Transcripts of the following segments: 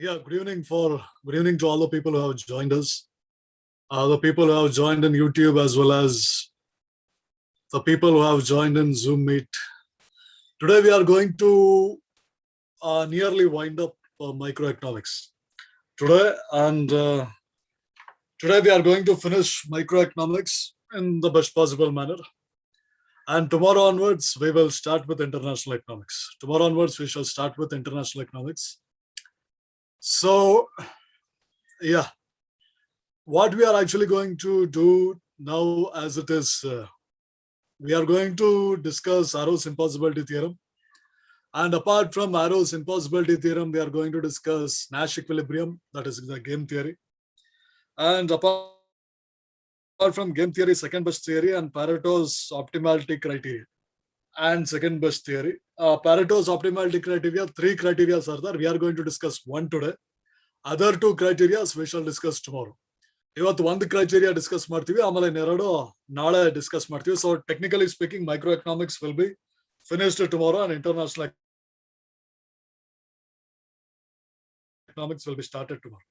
Good evening to all the people who have joined us, the people who have joined in YouTube as well as the people who have joined in Zoom Meet. Today we are going to nearly wind up microeconomics today, and today we are going to finish microeconomics in the best possible manner. And tomorrow onwards, we will start with international economics. Tomorrow onwards, we shall start with international economics. So, yeah, what we are actually going to do now, as it is, we are going to discuss Arrow's impossibility theorem. And apart from Arrow's impossibility theorem, we are going to discuss Nash equilibrium, that is the game theory. And apart from game theory, second best theory, and Pareto's optimality criteria. And second best theory. Pareto's optimality criteria, three criteria are there. We are going to discuss one today. Other two criteria we shall discuss tomorrow. ಇವತ್ತು ಒಂದು criteria discuss ಮಾಡ್ತೀವಿ, ಆಮೇಲೆ ಇನ್ನೆರಡು ನಾಳೆ discuss ಮಾಡ್ತೀವಿ. So technically speaking micro economics will be finished tomorrow and international economics will be started tomorrow.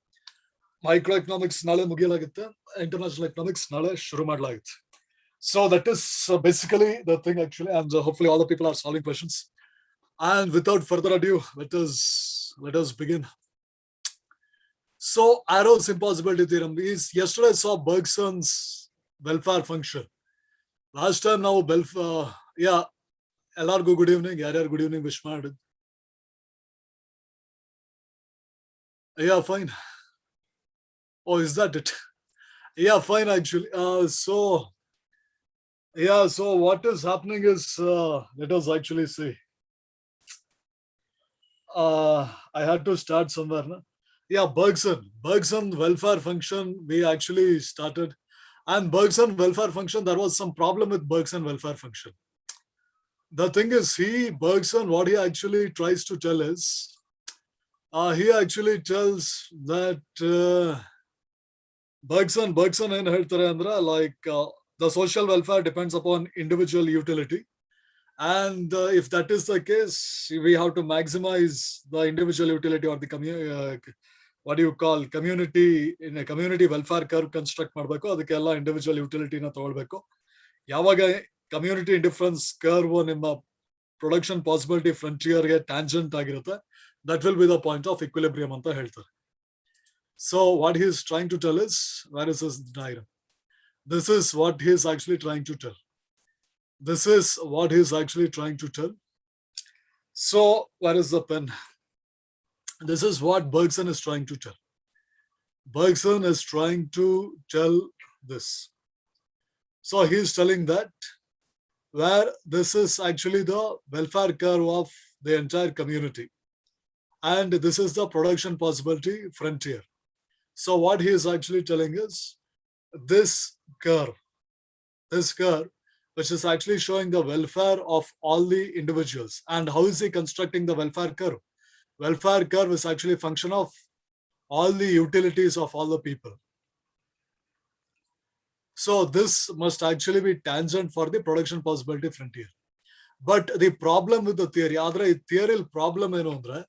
Micro economics ನಾಳೆ ಮುಗಿಯಲಾಗುತ್ತೆ, international economics ನಾಳೆ ಶುರು ಮಾಡಲಾಗುತ್ತೆ. So that is basically the thing actually, and hopefully all the people are solving questions. And without further ado, let us begin. So Arrow's impossibility theorem is yesterday saw Bergson's welfare function. Last time now ಎಲ್ಲರಿಗೂ good evening. ಯಾರ್ಯಾರು good evening wish ಮಾಡಿ? Yeah, fine. Oh, is that it? Yeah, fine actually. So what is happening is, let us actually see. I had to start somewhere, no? Yeah, Bergson welfare function we actually started. And Bergson welfare function, there was some problem with Bergson welfare function. The thing is, Bergson, what he actually tries to tell is, he actually tells that Bergson ಏನು ಹೇಳ್ತಾರೆ ಅಂದ್ರೆ, like the social welfare depends upon individual utility. And if that is the case, we have to maximize the individual utility or the community in a community welfare curve construct ಮಾಡಬೇಕು. ಅದಕ್ಕೆಲ್ಲ individual ಯುಟಿಲಿಟಿನ ತಗೊಳ್ಬೇಕು. ಯಾವಾಗ community indifference curve ನಿಮ್ಮ production possibility ಫ್ರಂಟಿಯರ್ಗೆ tangent ಆಗಿರುತ್ತೆ, that will be the point of equilibrium ಅಂತ ಹೇಳ್ತಾರೆ. So what he is trying to tell is, where is this diagram? This is what he is actually trying to tell. This is what he is actually trying to tell. So, where is the pen? This is what Bergson is trying to tell. Bergson is trying to tell this. So, he is telling that where this is actually the welfare curve of the entire community. And this is the production possibility frontier. So, what he is actually telling is, this curve, which is actually showing the welfare of all the individuals. And how is he constructing the welfare curve? Welfare curve is actually a function of all the utilities of all the people. So this must actually be tangent for the production possibility frontier. But the problem with the theory, adra theory problem enu andre,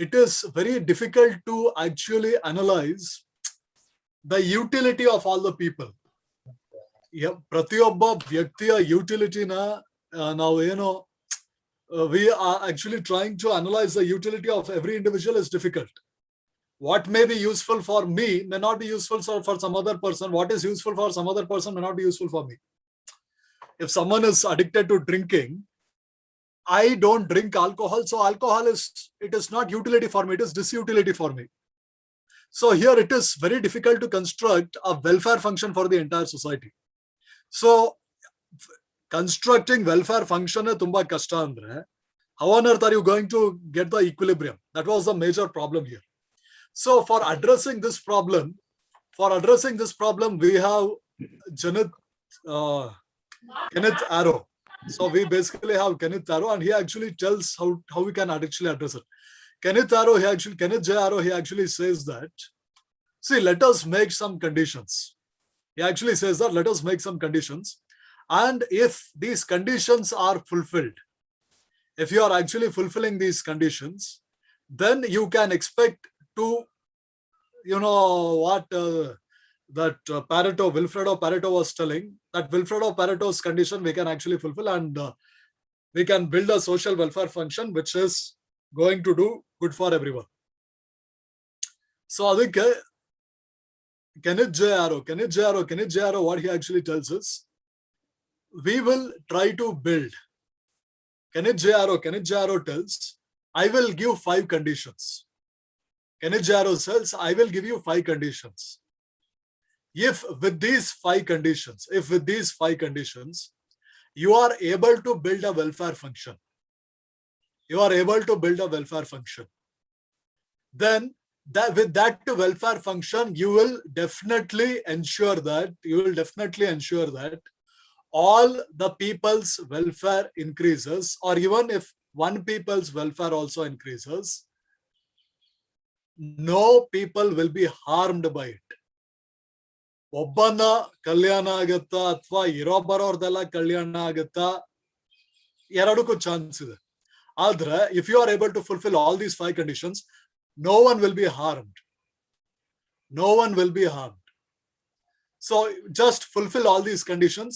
it is very difficult to actually analyze the utility of all the people. ಪ್ರತಿಯೊಬ್ಬ ವ್ಯಕ್ತಿಯ ಯುಟಿಲಿಟಿನ ನಾವು ಏನು, we are actually trying to analyze the utility of every individual is difficult. What may be useful for me may not be useful for some other person. What is useful for some other person may not be useful for me. If someone is addicted to drinking, I don't drink alcohol, so alcohol is not utility for me, it is disutility for me. So here it is very difficult to construct a welfare function for the entire society. So constructing welfare function tumba kashta andre, how on earth are you going to get the equilibrium? That was the major problem here. So for addressing this problem, we have Kenneth Arrow. So we basically have Kenneth Arrow, and he actually tells how we can actually address it. Kenneth J. Arrow, he actually says that, see, let us make some conditions. He actually says that let us make some conditions, and if these conditions are fulfilled, if you are actually fulfilling these conditions, then you can expect to, what that Wilfredo Pareto was telling, that Wilfredo Pareto's condition we can actually fulfill, and we can build a social welfare function which is going to do good for everyone. So adike Kenneth J. Arrow, what he actually tells us, we will try to build. Kenneth J. Arrow tells, I will give 5 conditions. Kenneth J. Arrow says, I will give you 5 conditions. If with these 5 conditions, you are able to build a welfare function, then with that welfare function, you will definitely ensure that all the people's welfare increases, or even if one people's welfare also increases, no people will be harmed by it. ಒಬ್ಬನ ಕಲ್ಯಾಣ ಆಗತ್ತಾ ಅಥವಾ ಇರೋ ಬರೋರ್ದೆಲ್ಲ ಕಲ್ಯಾಣ ಆಗತ್ತಾ, ಎರಡಕ್ಕೂ chance ಇದೆ. ಆದ್ರೆ if you are able to fulfill all these 5 conditions, no one will be harmed. So just fulfill all these conditions,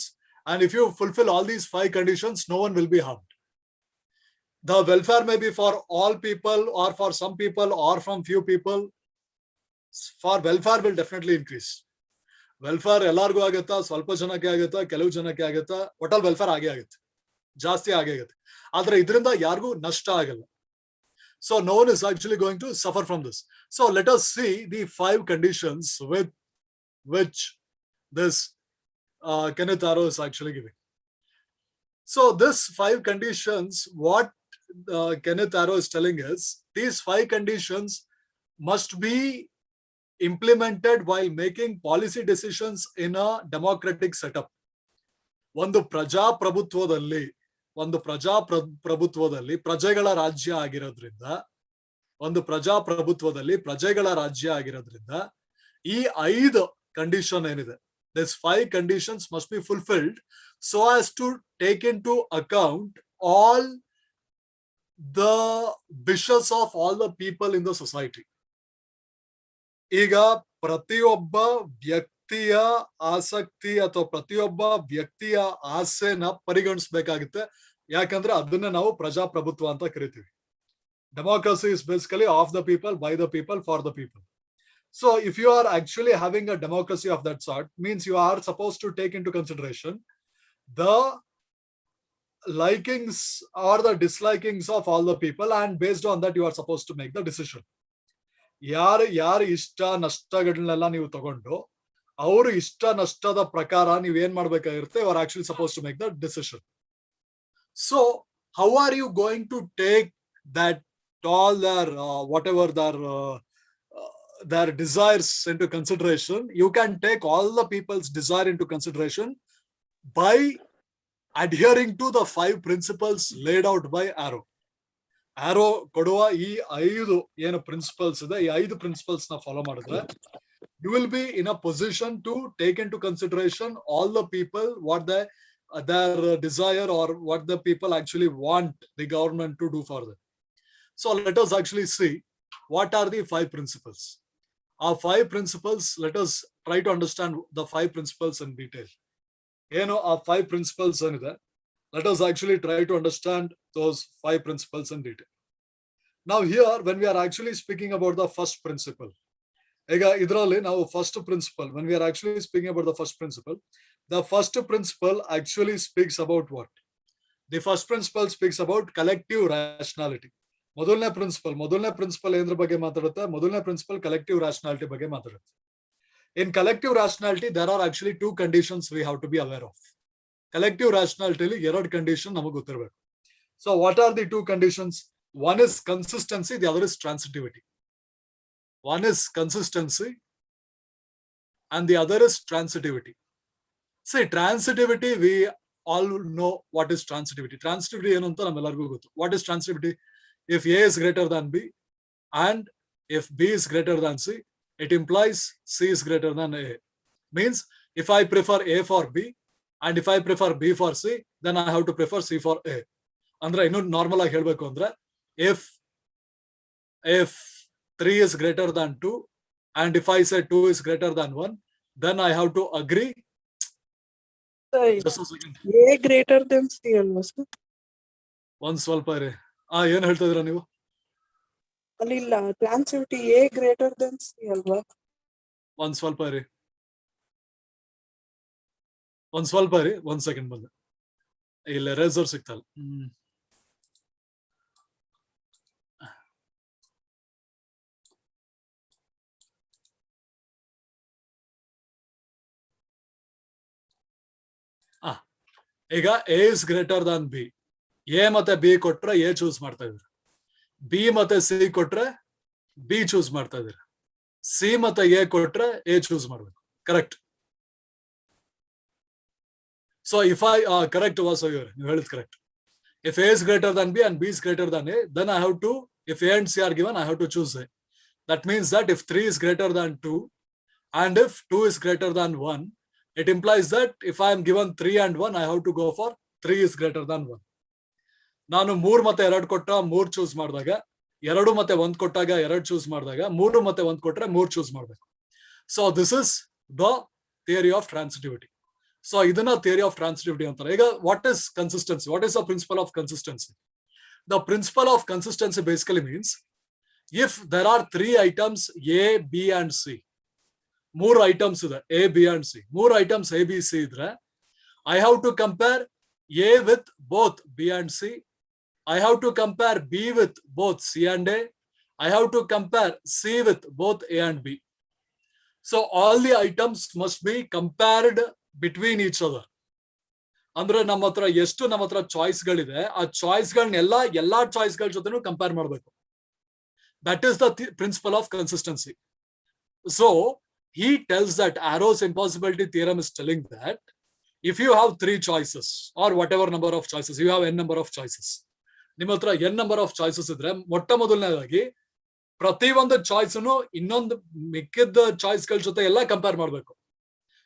and if you fulfill all these 5 conditions, no one will be harmed. The welfare may be for all people or for some people or from few people. For welfare will definitely increase. Welfare ಎಲ್ಲಾರ್ಗೂ ಆಗತ್ತಾ, ಸ್ವಲ್ಪ ಜನಕ್ಕೆ ಆಗತ್ತಾ, ಕೆಲವು ಜನಕ್ಕೆ ಆಗತ್ತಾ, total welfare ಆಗತ್ತೆ, ಜಾಸ್ತಿ ಆಗತ್ತೆ. ಆದ್ರೆ ಇದರಿಂದ ಯಾರಿಗೂ ನಷ್ಟ ಆಗಲ್ಲ. So no one is actually going to suffer from this. So let us see the 5 conditions with which this Kenneth Arrow is actually giving. So this 5 conditions, what Kenneth Arrow is telling us, these 5 conditions must be implemented while making policy decisions in a democratic setup. ಒಂದು ಪ್ರಜಾಪ್ರಭುತ್ವದಲ್ಲಿ ಪ್ರಜೆಗಳ ರಾಜ್ಯ ಆಗಿರೋದ್ರಿಂದ ಈ 5 condition ಏನಿದೆ, this 5 conditions must be fulfilled so as to take into account all the wishes of all the people in the society. ಈಗ ಪ್ರತಿಯೊಬ್ಬ ವ್ಯಕ್ತಿಯ ಆಸಕ್ತಿ ಅಥವಾ ಪ್ರತಿಯೊಬ್ಬ ವ್ಯಕ್ತಿಯ ಆಸೆನ ಪರಿಗಣಿಸಬೇಕಾಗುತ್ತೆ. ಯಾಕಂದ್ರೆ ಅದನ್ನ ನಾವು ಪ್ರಜಾಪ್ರಭುತ್ವ ಅಂತ ಕರಿತೀವಿ. Democracy is basically of the people, by the people, for the people. So if you are actually having a democracy of that sort, means you are supposed to take into consideration the likings or the dislikings of all the people, and based on that you are supposed to make the decision. ಯಾರ ಇಷ್ಟ ನಷ್ಟಗಳನ್ನೆಲ್ಲ ನೀವು ತಗೊಂಡು ಅವರು ಇಷ್ಟ ನಷ್ಟದ ಪ್ರಕಾರ ನೀವು ಏನ್ ಮಾಡ್ಬೇಕಾಗಿರುತ್ತೆ, you are actually suppose to make the decision. So how are you going to take that all their desires into consideration? You can take all the people's desire into consideration by adhering to the 5 principles laid out by Arrow. ಆರೋ ಕೊಡುವ ಈ 5 ಏನು principles ಇದೆ, ಈ 5 principles ನ follow ಮಾಡಿದ್ರೆ you will be in a position to take into consideration all the people, what their desire or what the people actually want the government to do for them. So let us actually see what are the 5 principles. Our 5 principles, let us try to understand the 5 principles in detail. ಏನು ಆ 5 principles ಏನಿದೆ, let us actually try to understand those 5 principles in detail. Now here, when we are actually speaking about the first principle, idralli now first principle, when we are actually speaking about the first principle actually speaks about what? The first principle speaks about collective rationality. ಮೊದಲನೇ principal ಏನ್ರ ಬಗ್ಗೆ ಮಾತಾಡುತ್ತೆ? ಮೊದಲನೇ principal collective rationality ಬಗ್ಗೆ ಮಾತಾಡುತ್ತೆ. In collective rationality, there are actually 2 conditions we have to be aware of. Collective rationality li 2 condition ನಮಗೆ ಗೊತ್ತಿರಬೇಕು. So what are the 2 conditions? One is consistency, the other is transitivity. One is consistency and the other is transitivity. See, transitivity, we all know what is transitivity. Transitivity ಏನು ಅಂತ ನಮ್ಮೆಲ್ಲರಿಗೂ ಗೊತ್ತು. What is transitivity? If A is greater than B and if B is greater than C, it implies C is greater than A. Means if I prefer A for B and if I prefer B for C, then I have to prefer C for A. ಅಂದ್ರೆ ಇನ್ನು normal ಆಗಿ ಹೇಳ್ಬೇಕು ಅಂದ್ರೆ if 3 is greater than 2, and if I say 2 is greater than 1, then I have to agree. Just a second. A greater than C ಅಲ್ವಾ sir? ಒಂದ್ ಸ್ವಲ್ಪ ಇರಿ. ಏನ್ ಹೇಳ್ತಾ ಇದೀರಾ ನೀವು? ಅಲ್ಲಿ ಇಲ್ಲ, transitivity A greater than C ಅಲ್ವಾ? ಒಂದ್ ಸ್ವಲ್ಪ ಇರಿ, ಒಂದ್ ಸೆಕೆಂಡ್ ಬಂದೆ. ಇಲ್ಲ ರೇಸರ್ ಸಿಗ್ತಲ್ಲ. ಈಗ A is greater than B. A ಮತ್ತೆ ಬಿ ಕೊಟ್ರೆ ಎ ಚೂಸ್ ಮಾಡ್ತಾ ಇದ್ರು, ಬಿ ಮತ್ತೆ ಸಿ ಕೊಟ್ರೆ ಬಿ ಚೂಸ್ ಮಾಡ್ತಾ ಇದ್ರು, ಸಿ ಮತ್ತೆ ಎ ಕೊಟ್ರೆ ಎ ಚೂಸ್ ಮಾಡ್ಬೇಕು. Correct? So if I correct ವಾಸವ್ ಇವ್ರೆ, ನೀವು ಹೇಳಿದ್ correct. If A is greater than B and B is greater than A, then I have to, if A and C are given, I have to choose A. That means that if 3 is greater than 2 and if 2 is greater than 1, it implies that if I am given 3 and 1, I have to go for 3 is greater than 1. ನಾನು 3 ಮತ್ತೆ 2 ಕೊಟ್ಟ 3 choose ಮಾಡಿದಾಗ, 2 ಮತ್ತೆ 1 ಕೊಟ್ಟಾಗ 2 choose ಮಾಡಿದಾಗ, 3 ಮತ್ತೆ 1 ಕೊಟ್ರೆ 3 choose ಮಾಡಬೇಕು. So this is the theory of transitivity. So ಇದನ್ನ ಥಿಯರಿ ಆಫ್ ಟ್ರಾನ್ಸಿಟಿವಿಟಿ ಅಂತಾರೆ. ಈಗ what is consistency? What is the principle of consistency? The principle of consistency basically means if there are 3 items A B and C, 3 items ಇದೆ A B and C, 3 items A B C ಇದ್ರೆ I have to compare A with both B and C, I have to compare be with both C and A, I have to compare C with both A and B. So all the items must be compared between each other. ಅಂದ್ರೆ ನಮ್ಮ ಹತ್ರ choice ಗಳಿದೆ, ಆ choice ಗಳನ್ನೆಲ್ಲ ಎಲ್ಲಾ choice ಗಳ ಜೊತೆನೂ compare ಮಾಡಬೇಕು. That is the principle of consistency. So he tells that Arrow's impossibility theorem is telling that if you have 3 choices or whatever number of choices, you have n number of choices. ನಿಮ್ಮ ಹತ್ರ n number of choices ಇದ್ರೆ ಮೊಟ್ಟ ಮೊದಲನೇದಾಗಿ ಪ್ರತಿ ಒಂದು choice ಇನ್ನೊಂದು ಮಿಕ್ಕಿದ choice ಗಳ ಜೊತೆ ಎಲ್ಲ ಕಂಪೇರ್ ಮಾಡಬೇಕು.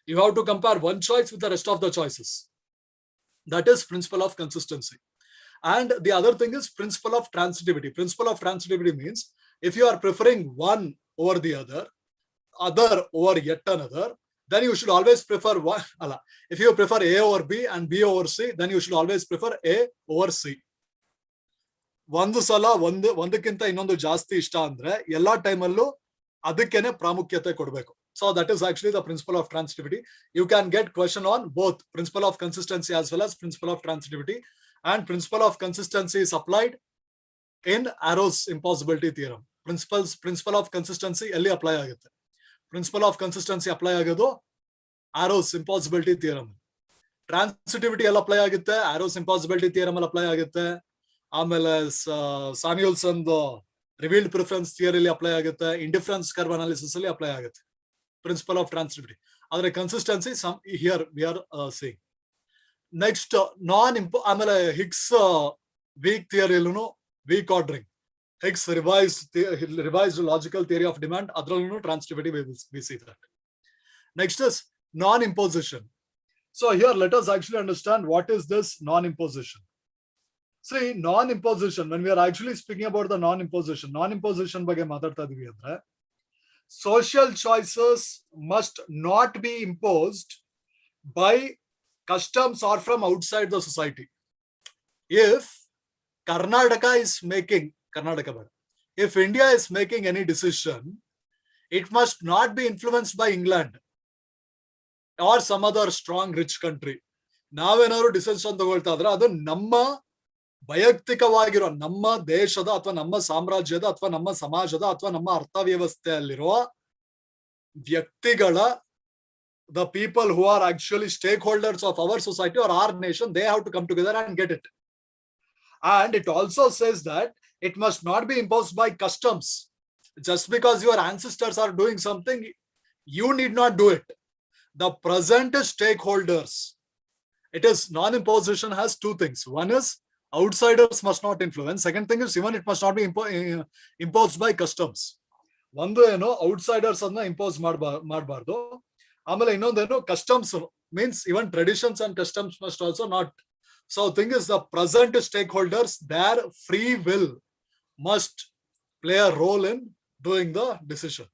You have to compare one choice with the rest of the choices. That is principle of consistency. And the other thing is principle of transitivity. Principle of transitivity means if you are preferring one over the other over yet another, then you should always prefer one. If you prefer A over B and B over C, then you should always prefer A over C. ಒಂದು ಸಲ ಒಂದಕ್ಕಿಂತ ಇನ್ನೊಂದು ಜಾಸ್ತಿ ಇಷ್ಟ ಅಂದ್ರೆ ಎಲ್ಲಾ ಟೈಮಲ್ಲೂ ಅದಕ್ಕೇನೆ ಪ್ರಾಮುಖ್ಯತೆ ಕೊಡಬೇಕು. So that is actually the principle of transitivity. You can get question on both principle of consistency as well as principle of transitivity, and principle of consistency is applied in Arrow's impossibility theorem. Principle of consistency ಎಲ್ಲಿ apply ಆಗುತ್ತೆ? Principle of consistency apply ಆಗೋದು Arrow's impossibility theorem. Transitivity ಎಲ್ಲ apply ಆಗುತ್ತೆ, Arrow's impossibility theorem ಅಲ್ಲಿ apply ಆಗುತ್ತೆ. ಆಮೇಲೆ Samuelson revealed preference theory apply ಆಗುತ್ತೆ, indifference curve analysis ಅಲ್ಲಿ ಅಪ್ಲೈ ಆಗುತ್ತೆ ಪ್ರಿನ್ಸಿಪಲ್ ಆಫ್ ಟ್ರಾನ್ಸಿಟಿವಿಟಿ. ಆದ್ರೆ consistency here we are saying. Next ಆಮೇಲೆ ಹಿಗ್ಸ್ ವೀಕ್ ಥಿಯರಿಯಲ್ಲೂ weak ordering, Hicks revised logical theory of demand, ಅದರಲ್ಲೂ transitivity we see that. Next is non imposition. So here let us actually understand what is this non-imposition. See, non-imposition, when we are actually speaking about the non-imposition ಬಗ್ಗೆ ಮಾತಾಡ್ತಾ ಇದೀವಿ ಅಂದ್ರೆ, social choices must not be imposed by customs or from outside the society. If if India is making any decision, it must not be influenced by England or some other strong rich country. ನಾವೇನಾದ್ರು decision ತಗೊಳ್ತಾ ಇದ್ರೆ ಅದು ನಮ್ಮ ವೈಯಕ್ತಿಕವಾಗಿರೋ, ನಮ್ಮ ದೇಶದ ಅಥವಾ ನಮ್ಮ ಸಾಮ್ರಾಜ್ಯದ ಅಥವಾ ನಮ್ಮ ಸಮಾಜದ ಅಥವಾ ನಮ್ಮ ಅರ್ಥವ್ಯವಸ್ಥೆಯಲ್ಲಿರುವ ವ್ಯಕ್ತಿಗಳ, the people who are actually stakeholders of our society or our nation, they have to come together and get it. And it also says that it must not be imposed by customs. Just because your ancestors are doing something, you need not do it. The present stakeholders, it is non-imposition has 2 things. One is outsiders must not influence. Second thing is even it must not be imposed by customs. ಒಂದು ಏನೋ outsiders ಅನ್ನ impose ಮಾಡಬಾರ್ದು. ಆಮೇಲೆ ಇನ್ನೊಂದೇನು customs means even traditions and customs must also not. So thing is the present stake holders, their free will must play a role in doing the decision.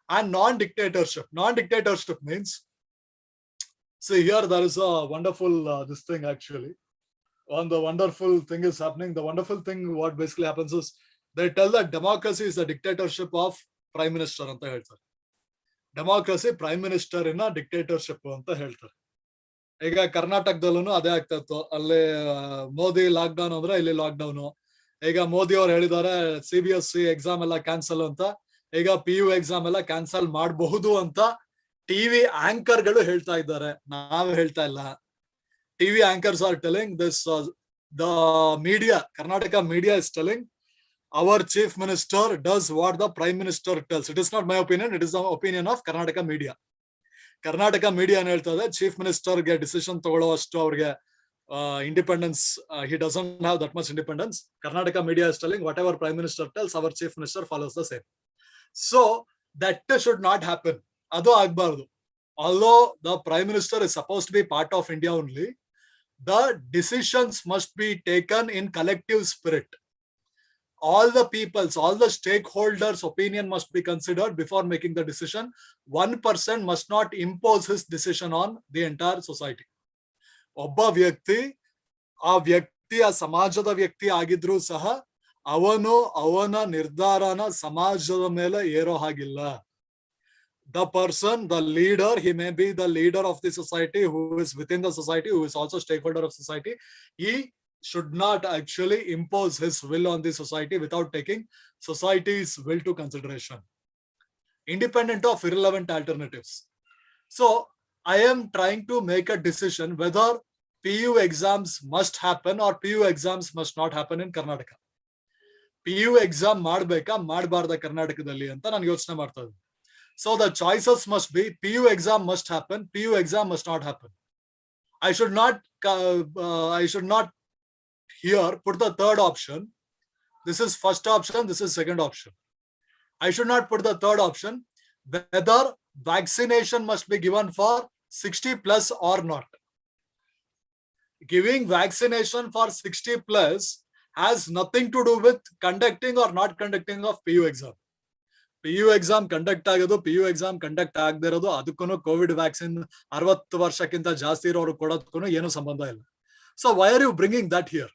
And non-dictatorship. Non-dictatorship means, see here there is a wonderful this thing actually. When the wonderful thing is happening, the wonderful thing what basically happens is they tell that democracy is the dictatorship of prime minister ಅಂತ ಹೇಳ್ತಾರೆ. Democracy prime minister ಇನ್ನ dictatorship ಅಂತ ಹೇಳ್ತಾರೆ. ಈಗ ಕರ್ನಾಟಕದಲ್ಲೂ ಅದೇ ಆಗ್ತಾ ಇತ್ತು. ಅಲ್ಲಿ ಮೋದಿ ಲಾಕ್ ಡೌನ್ ಅಂದ್ರೆ ಇಲ್ಲಿ ಲಾಕ್ ಡೌನ್. ಈಗ ಮೋದಿ ಅವ್ರು ಹೇಳಿದ್ದಾರೆ CBSE ಎಕ್ಸಾಮ್ ಎಲ್ಲ ಕ್ಯಾನ್ಸಲ್ ಅಂತ. ಈಗ PU ಎಕ್ಸಾಮ್ ಎಲ್ಲ ಕ್ಯಾನ್ಸಲ್ ಮಾಡಬಹುದು ಅಂತ ಟಿವಿ ಆಂಕರ್ ಗಳು ಹೇಳ್ತಾ ಇದ್ದಾರೆ, ನಾವು ಹೇಳ್ತಾ ಇಲ್ಲ. TV anchors are telling this. The media, Karnataka media is telling our chief minister does what the prime minister tells. It is not my opinion, it is the opinion of Karnataka media. Karnataka media ಏನ್ ಹೇಳ್ತದೆ, chief minister ಗೆ decision ತಗೊಳ್ಳುವಷ್ಟು ಅವ್ರಿಗೆ independence, he doesn't have that much independence. Karnataka media is telling whatever prime minister tells, our chief minister follows the same. So that should not happen. Adu agbardu. Although the prime minister is supposed to be part of India only, the decisions must be taken in collective spirit. All the people's, all the stakeholders' opinion must be considered before making the decision. One person must not impose his decision on the entire society. ಒಬ್ಬ ವ್ಯಕ್ತಿ ಆ ವ್ಯಕ್ತಿಯ ಸಮಾಜದ ವ್ಯಕ್ತಿ ಆಗಿದ್ರೂ ಸಹ ಅವನು ಅವನ ನಿರ್ಧಾರನ ಸಮಾಜದ ಮೇಲೆ ಏರೋ ಹಾಗಿಲ್ಲ. The person, the leader, he may be the leader of the society, who is within the society, who is also stakeholder of society. He should not actually impose his will on the society without taking society's will to consideration, independent of irrelevant alternatives. So I am trying to make a decision whether PU exams must happen or PU exams must not happen in Karnataka. PU exam ಮಾಡಬೇಕಾ ಮಾಡಬಾರ್ದ ಕರ್ನಾಟಕದಲ್ಲಿ ಅಂತ ನಾನು ಯೋಚನೆ ಮಾಡ್ತಾ ಇದ್ದೀನಿ. So the choices must be, PU exam must happen, PU exam must not happen. I should not here put the third option. This is first option, this is second option. I should not put the third option, whether vaccination must be given for 60 plus or not. Giving vaccination for 60 plus has nothing to do with conducting or not conducting of PU exam. PU exam conduct ಆಗೋದು, PU exam conduct ಆಗದೆ ಇರೋದು, ಅದಕ್ಕೂ Covid vaccine 60 ವರ್ಷಕ್ಕಿಂತ ಜಾಸ್ತಿ ಇರೋರು ಕೊಡೋದಕ್ಕೂ ಏನು ಸಂಬಂಧ ಇಲ್ಲ. So why are you bringing that here?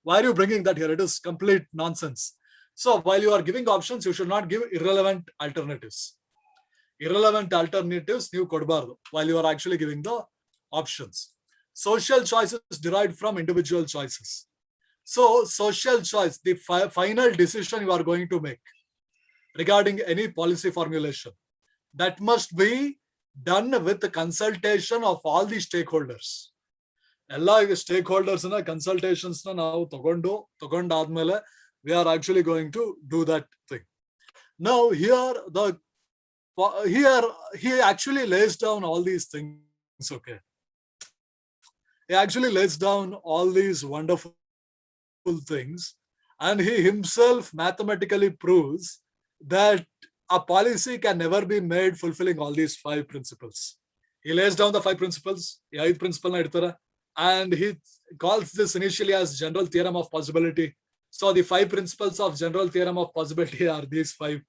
Why are you bringing that here? It is complete nonsense. So while you are giving options, you should not give irrelevant alternatives. Irrelevant alternatives ನೀವು ಕೊಡಬಾರ್ದು while you are actually giving the options. Social choices derived from individual choices. So social choice, the final decision you are going to make regarding any policy formulation, that must be done with the consultation of all the stakeholders. ಎಲ್ಲ stake ನ consultations ನಾವು ತಗೊಂಡಾದ್ಮೇಲೆ we are actually going to do that thing. Now here he actually lays down all these things. Okay, he actually lays down all these wonderful things, and he himself mathematically proves that a policy can never be made fulfilling all these 5 principles. He lays down the 5 principles, 5 principle na idtara, and he calls this initially as general theorem of possibility. So the 5 principles of general theorem of possibility are these 5,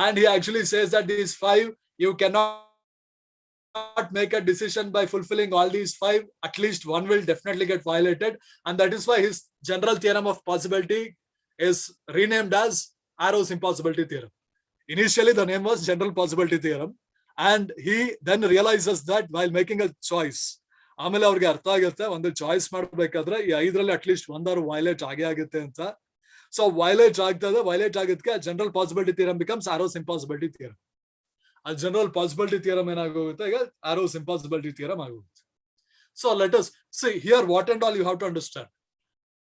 and he actually says that these 5 you cannot make a decision by fulfilling all these 5. At least one will definitely get violated, and that is why his general theorem of possibility is renamed as Arrow's impossibility theorem. Initially the name was general possibility theorem, and he then realizes that while making a choice, ಆಮೇಲೆ ಅವ್ರಿಗೆ ಅರ್ಥ ಆಗುತ್ತೆ ಒಂದು choice ಮಾಡ್ಬೇಕಾದ್ರೆ ಈ 5ರಲ್ಲಿ at least ಒಂದಾರು violate ಆಗೇ ಆಗುತ್ತೆ ಅಂತ. ಸೊ ವೈಲೇಟ್ ಆಗ್ತದೆ, ವೈಲೇಟ್ ಆಗಿದ್ದಕ್ಕೆ general possibility theorem becomes arrows impossibility theorem. ಆ ಜನರಲ್ ಪಾಸಿಬಿಲಿಟಿ ಥಿಯರಮ್ ಏನಾಗೋಗುತ್ತೆ, ಈಗ ಆರೋಸ್ ಇಂಪಾಸಿಬಿಲಿಟಿ ಥಿಯರಮ್ ಆಗೋಗುತ್ತೆ. So let us see here what and all you have to understand.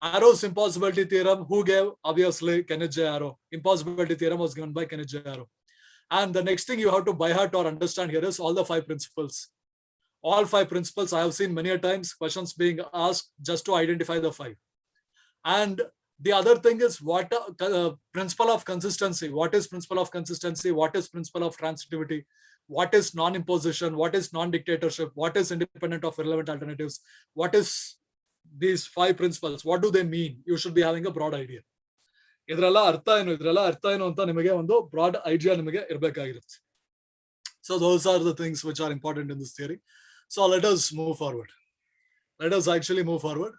Arrow's impossibility theorem, who gave? Obviously Kenneth J. Arrow. Impossibility theorem was given by Kenneth J. Arrow. And the next thing you have to by heart or understand here is all the 5 principles. All 5 principles I have seen many a times questions being asked just to identify the 5. And the other thing is what principle of consistency. What is principle of consistency? What is principle of transitivity? What is non-imposition? What is non-dictatorship? What is independent of irrelevant alternatives? What is these 5 principles? What do they mean? You should be having a broad idea. ಇದರೆಲ್ಲ ಅರ್ಥ ಏನು ಅಂತ ನಿಮಗೆ ಒಂದು broad idea ನಿಮಗೆ ಇರಬೇಕಾಗಿರುತ್ತೆ. So those are the things which are important in this theory. So let us move forward. Let us actually move forward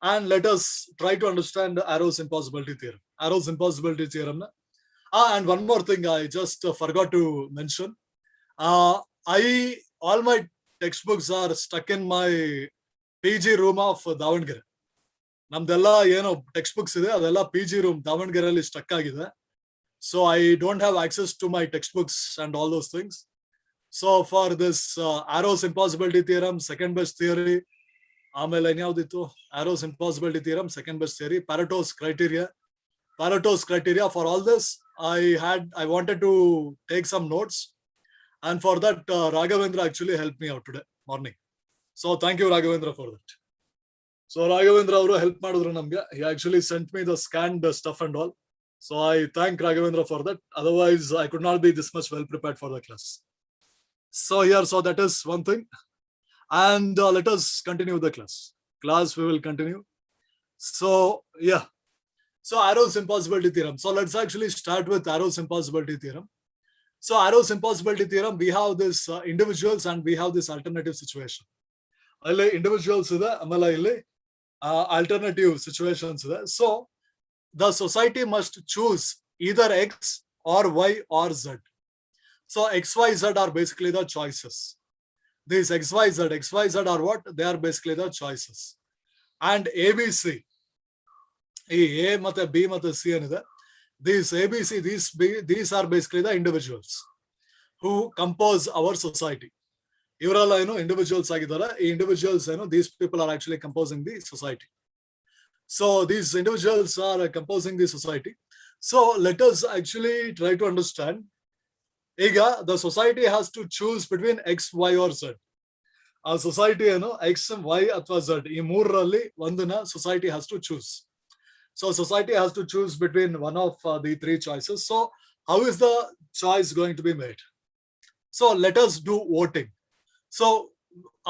and let us try to understand the Arrow's impossibility theorem. Arrow's impossibility theorem. And one more thing I just forgot to mention. All my textbooks are stuck in my PG room of Davangere. ನಮ್ದೆಲ್ಲ ಏನು text books ಇದೆ ಅದೆಲ್ಲ PG room ದಾವಣಗೆರೆಯಲ್ಲಿ stuck ಆಗಿದೆ. So I don't have access to my textbooks and all those things. So for this Arrow's impossibility theorem, second best theory, ಆಮೇಲೆ ಇನ್ಯಾವುದಿತ್ತು, Arrow's impossibility theorem, second best theory, Pareto's criteria, for all this I wanted to take some notes, and for that Raghavendra actually helped me out today morning. So thank you Raghavendra for that. So Raghavendra ಅವರು help ಮಾಡಿದ್ರು ನಮ್ಗೆ. He actually sent me the scanned stuff and all. So I thank Raghavendra for that. Otherwise, I could not be this much well prepared for the class. So that is one thing. And let us continue the class. We will continue. So yeah. So Arrow's impossibility theorem. So let's actually start with Arrow's impossibility theorem. So Arrow's impossibility theorem, we have this individuals and we have this alternative situation. ಅಲ್ಲಿ individuals ಇದೆ, ಆಮೇಲೆ ಇಲ್ಲಿ alternative situations ಇದೆ. So the society must choose either X or Y or Z. So X, Y, Z are basically the choices. These X, Y, Z are what? They are basically the choices. And A, B, C. A ಮತ್ತೆ B ಮತ್ತೆ C ಏನಿದೆ, these A, B, C, these are basically the individuals who compose our society. ಇವರೆಲ್ಲ ಏನು individuals ಆಗಿದ್ದಾರೆ. ಈ individuals ಏನು, these people are actually composing the society. So these individuals are composing the society. So let us actually try to understand. ಈಗ the society has to choose between X, Y or Z. ಆ society ಏನು X, Y ಅಥವಾ Z ಈ ಮೂರರಲ್ಲಿ ಒಂದನ್ನ society has to choose. So society has to choose between one of the three choices. So how is the choice going to be made? So let us do voting. So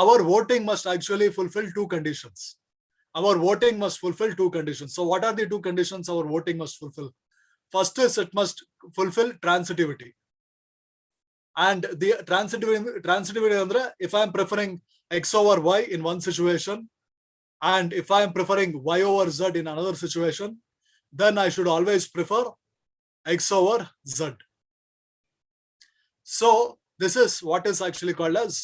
our voting must actually fulfill two conditions. Our voting must fulfill two conditions. So what are the two conditions our voting must fulfill? First is it must fulfill transitivity. And the transitivity andre, if I am preferring X over Y in one situation, and if I am preferring Y over Z in another situation, then I should always prefer X over Z. So this is what is actually called as.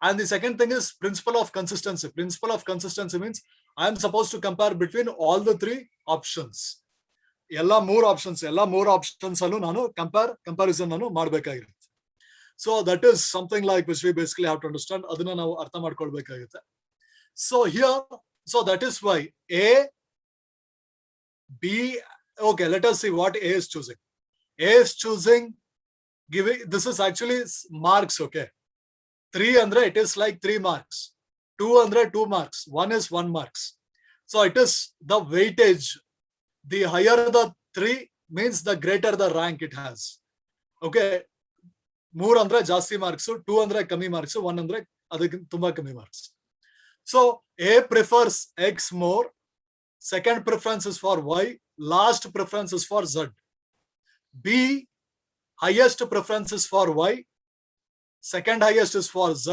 And the second thing is principle of consistency. Principle of consistency means I am supposed to compare between all the three options. ಎಲ್ಲ ಮೂರು options ಅಲ್ಲೂ ನಾನು comparison ನಾನು ಮಾಡಬೇಕಾಗಿರುತ್ತೆ. So that is something like which we basically have to understand. ಅದನ್ನ ನಾವು ಅರ್ಥ ಮಾಡ್ಕೊಳ್ಬೇಕಾಗುತ್ತೆ. So here, so that is why A, B, okay, let us see what A is choosing. A is choosing giving, this is actually marks, okay. 3 andre it is like 3 marks. 2 andre 2 marks. 1 is 1 marks. So it is the weightage. The higher the 3 means the greater the rank it has. Okay. 3 andre ಜಾಸ್ತಿ marks, 2 andre ಕಮ್ಮಿ marks, 1 andre ಅದಕ್ಕೆ ತುಂಬಾ ಕಮ್ಮಿ marks. So A prefers X more. Second preference is for Y. Last preference is for Z. B, highest preference is for Y. Second highest is for Z.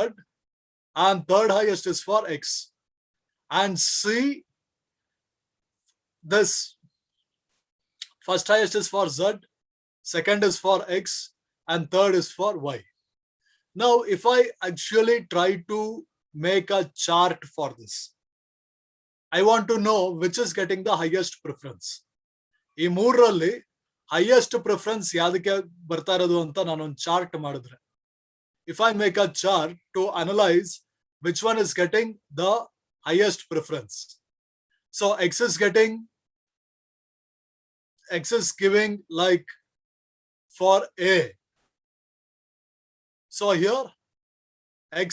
And third highest is for X. And C, this first highest is for Z. Second is for X. And third is for Y. Now, if I actually try to make a chart for this, I want to know which is getting the highest preference. ಈ ಮೂರರಲ್ಲಿ highest preference ಯಾದಕ್ಕೆ ಬರ್ತಾ ಇರೋದು ಅಂತ ನಾನು ಒಂದು chart ಮಾಡಿದ್ರೆ, if I make a chart to analyze which one is getting the highest preference. So X is giving like for A. So here X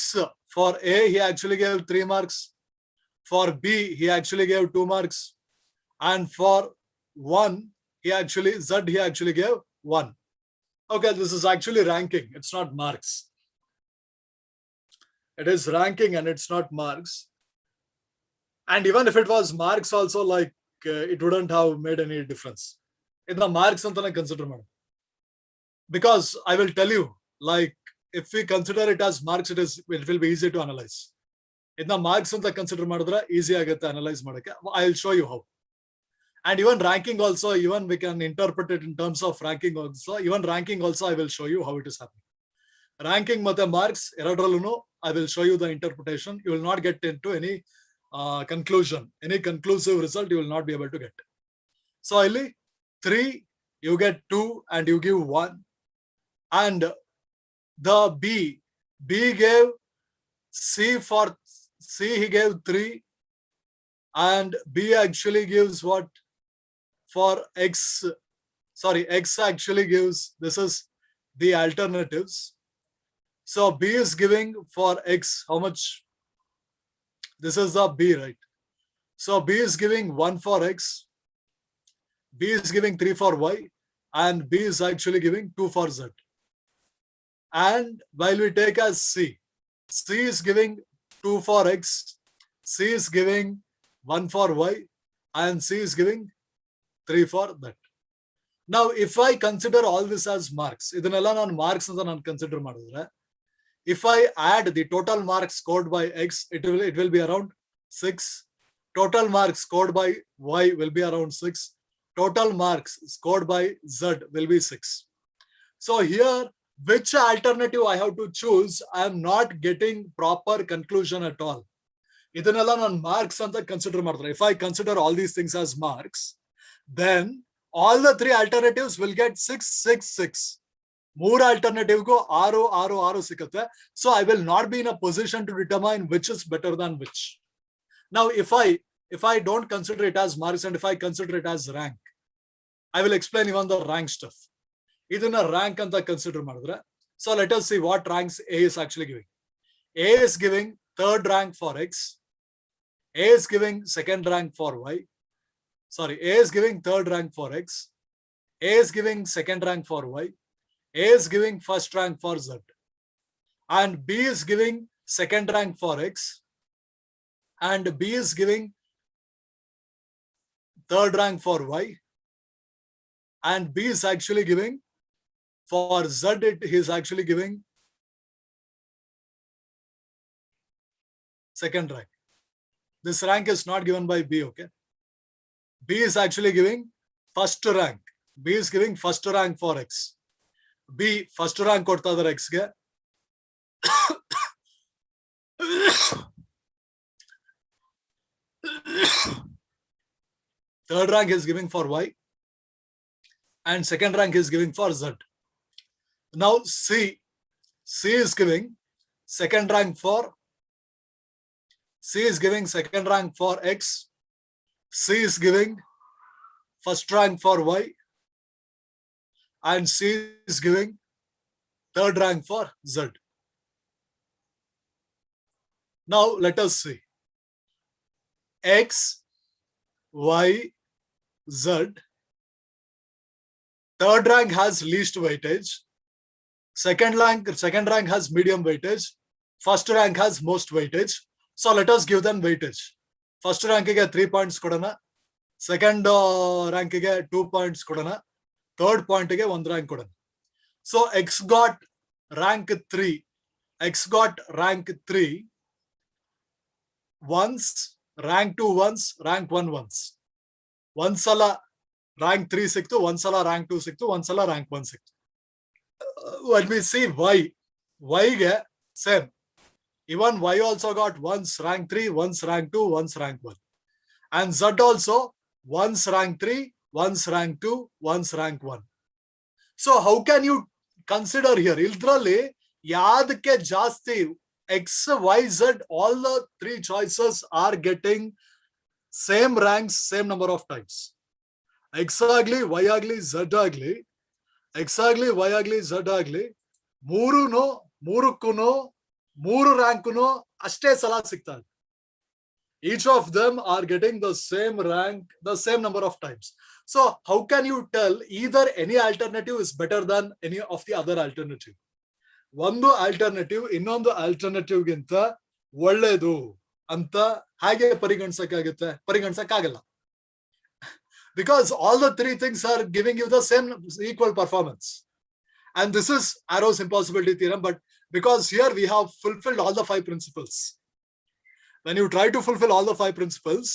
for A he actually gave 3 marks. For B he actually gave 2 marks. And for Z he actually gave 1. Okay, this is actually ranking. It's not marks. It is ranking and it's not marks. And even if it was marks also, like it wouldn't have made any difference. ಇದನ್ನ marks ಅಂತಾನೆ consider ಮಾಡಿ. Because I will tell you, like if we consider it as marks, it will be easy to analyse. ಇದನ್ನ marks ಅಂತ consider ಮಾಡಿದ್ರೆ easy ಆಗುತ್ತೆ analyse ಮಾಡಕ್ಕೆ. I will show you how. And even ranking also, even we can interpret it in terms of ranking also. Even ranking also, I will show you how it is happening. Ranking ಮತ್ತೆ marks ಎರಡರಲ್ಲೂ I will show you the interpretation. You will not get into any conclusion, any conclusive result you will not be able to get. So ಇಲ್ಲಿ 3, you get 2 and you give 1. And the B gave C he gave 3, and B actually gives what? For X actually gives, this is the alternatives. So B is giving for X how much? This is the B, right? So B is giving 1 for X, B is giving 3 for Y, and B is actually giving 2 for Z. And while we take as C is giving 2 for X, C is giving 1 for Y, and C is giving 3 for that. Now, if I consider all this as marks, ಇದನ್ನೆಲ್ಲ ನಾನು marks ಅಂತ ನಾನು consider ಮಾಡಿದ್ರೆ, if I add the total marks scored by X, it will be around 6. Total marks scored by Y will be around 6. Total marks scored by Z will be 6. So here, which alternative I have to choose, I am not getting proper conclusion at all. ಇದನ್ನೆಲ್ಲ ನಾನು marks ಅಂತ consider ಮಾಡಿದ್ರೆ, if I consider all these things as marks, then all the 3 alternatives will get 6, 6, 6. 3 alternative go 6, 6, 6 ಸಿಗುತ್ತೆ. So I will not be in a position to determine which is better than which. Now, if I don't consider it as marks and if I consider it as rank, I will explain even the rank stuff. ಇದನ್ನ rank ಅಂತ consider ಮಾಡಿದ್ರೆ, so let us see what ranks A is actually giving. A is giving 3rd rank for X. A is giving 2nd rank for Y. Sorry, A is giving 3rd rank for X. A is giving 2nd rank for Y. A is giving 1st rank for Z. And B is giving 2nd rank for X. And B is giving 3rd rank for Y. And B is actually giving, for Z, he is actually giving 2nd rank. This rank is not given by B, okay? B is actually giving 1st rank. B is giving 1st rank for X. B 1st rank ಕೊಡ್ತಾ ಇದ್ದಾರೆ X ಗೆ. 3rd rank is giving for Y. And 2nd rank is giving for Z. Now C is giving 2nd rank for, C is giving 2nd rank for X. C is giving 1st rank for Y, and C is giving 3rd rank for Z. Now let us see. X, Y, Z. 3rd rank has least weightage. Second rank has medium weightage. 1st rank has most weightage. So let us give them weightage. 1st rank ಗೆ 3 points ಕೊಡೋಣ, 2nd rank ಗೆ 2 points ಕೊಡೋಣ, 3rd point ಗೆ 1 rank ಕೊಡೋಣ. So X got rank 3. X got rank 3 once, rank 2 once, rank 1 once. ಒಂದ್ಸಲ rank 3 ಸಿಕ್ತು, ಒಂದ್ಸಲ rank 2 ಸಿಕ್ತು, ಒಂದ್ಸಲ rank 1 ಸಿಕ್ತು. When we see Y ಗೆ same. Even Y also got once rank 3, once rank 2, once rank 1. And Z also once rank 3, once rank 2, once rank 1. So how can you consider here? Ildralli yadke jasti X, Y, Z, all the 3 choices are getting same ranks, same number of times. X agli, Y agli, Z agli, X agli, Y agli, Z agli, ಮೂರಕ್ಕೂನು 3 ರ್ಯಾಂಕ್ನು ಅಷ್ಟೇ ಸಲ ಸಿಗ್ತಾರೆ. Each of them are getting the same rank, the same number of times. So how can you tell either any alternative is better than any of the other alternative? ಒಂದು alternative ಇನ್ನೊಂದು alternative ಗಿಂತ ಒಳ್ಳೇದು ಅಂತ ಹಾಗೆ ಪರಿಗಣಿಸಕ್ಕಾಗಲ್ಲ. because all the three things are giving you the same equal performance. And this is Arrow's impossibility theorem. But because here we have fulfilled all the 5 principles. When you try to fulfill all the 5 principles,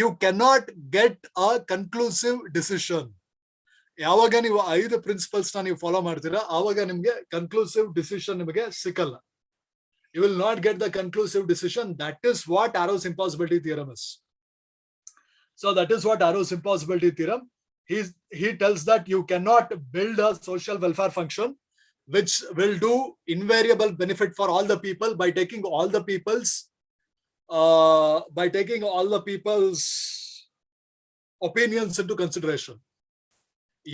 you cannot get a conclusive decision. ಯಾವಾಗ ನೀವು 5 principles ನೀವು follow ಮಾಡ್ತೀರಾ ಆವಾಗ ನಿಮಗೆ conclusive decision ನಿಮಗೆ ಸಿಕ್ಕಲ್ಲ. You will not get the conclusive decision. That is what Arrow's impossibility theorem is. So that is what Arrow's impossibility theorem. He tells that you cannot build a social welfare function which will do invariable benefit for all the people by taking all the people's opinions into consideration.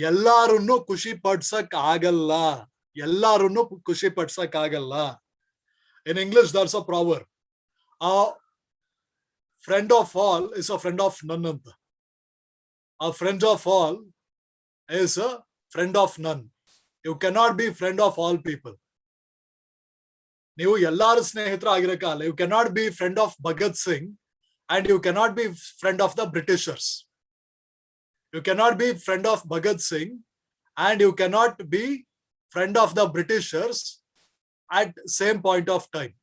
ಎಲ್ಲಾರನ್ನು ಖುಷಿ ಪಡ್ಸಕ್ ಆಗಲ್ಲ. ಎಲ್ಲಾರನ್ನು ಖುಷಿ ಪಡ್ಸಕ್ ಆಗಲ್ಲ. In English, there's a proverb. A friend of all is a friend of none. A friend of all is a friend of none. You cannot be friend of all people. ನೀವು ಎಲ್ಲಾರು ಸ್ನೇಹಿತರು ಆಗಿರಕ್ಕಾಗಲ್ಲ. You cannot be friend of Bhagat Singh and you cannot be friend of the Britishers. You cannot be friend of Bhagat Singh and you cannot be friend of the Britishers at same point of time.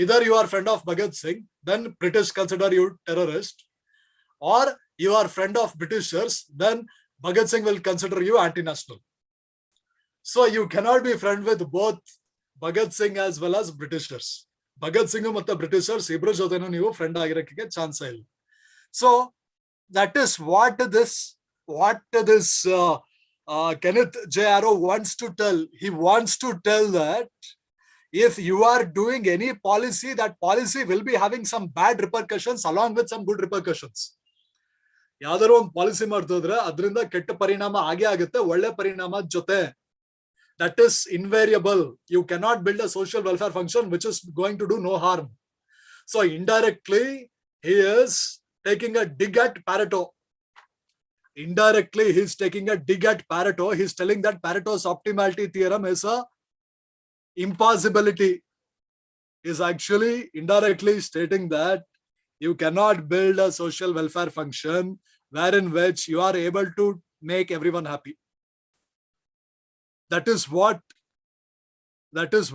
Either you are friend of Bhagat Singh, then British consider you terrorist, or you are friend of Britishers, then Bhagat Singh will consider you anti-national. So you cannot be friend with both Bhagat Singh as well as Britishers. Bhagat Singh ಮತ್ತು Britishers ಇಬ್ರು ಜೊತೆನೂ ನೀವು friend ಆಗಿರಕ್ಕೆ chance ಇಲ್ಲ. So that is what this Kenneth J. Arrow wants to tell. He wants to tell that if you are doing any policy, that policy will be having some bad repercussions along with some good repercussions. ಯಾವ್ದಾದ್ರು ಒಂದು policy ಮಾಡ್ತಿದ್ರೆ ಅದರಿಂದ ಕೆಟ್ಟ ಪರಿಣಾಮ ಆಗೇ ಆಗುತ್ತೆ, ಒಳ್ಳೆ ಪರಿಣಾಮ ಜೊತೆ. That is invariable. You cannot build a social welfare function which is going to do no harm. So indirectly, he is taking a dig at Pareto. Indirectly, he's taking a dig at Pareto. He's telling that Pareto's optimality theorem is a impossibility. Is actually indirectly stating that you cannot build a social welfare function wherein which you are able to make everyone happy. That is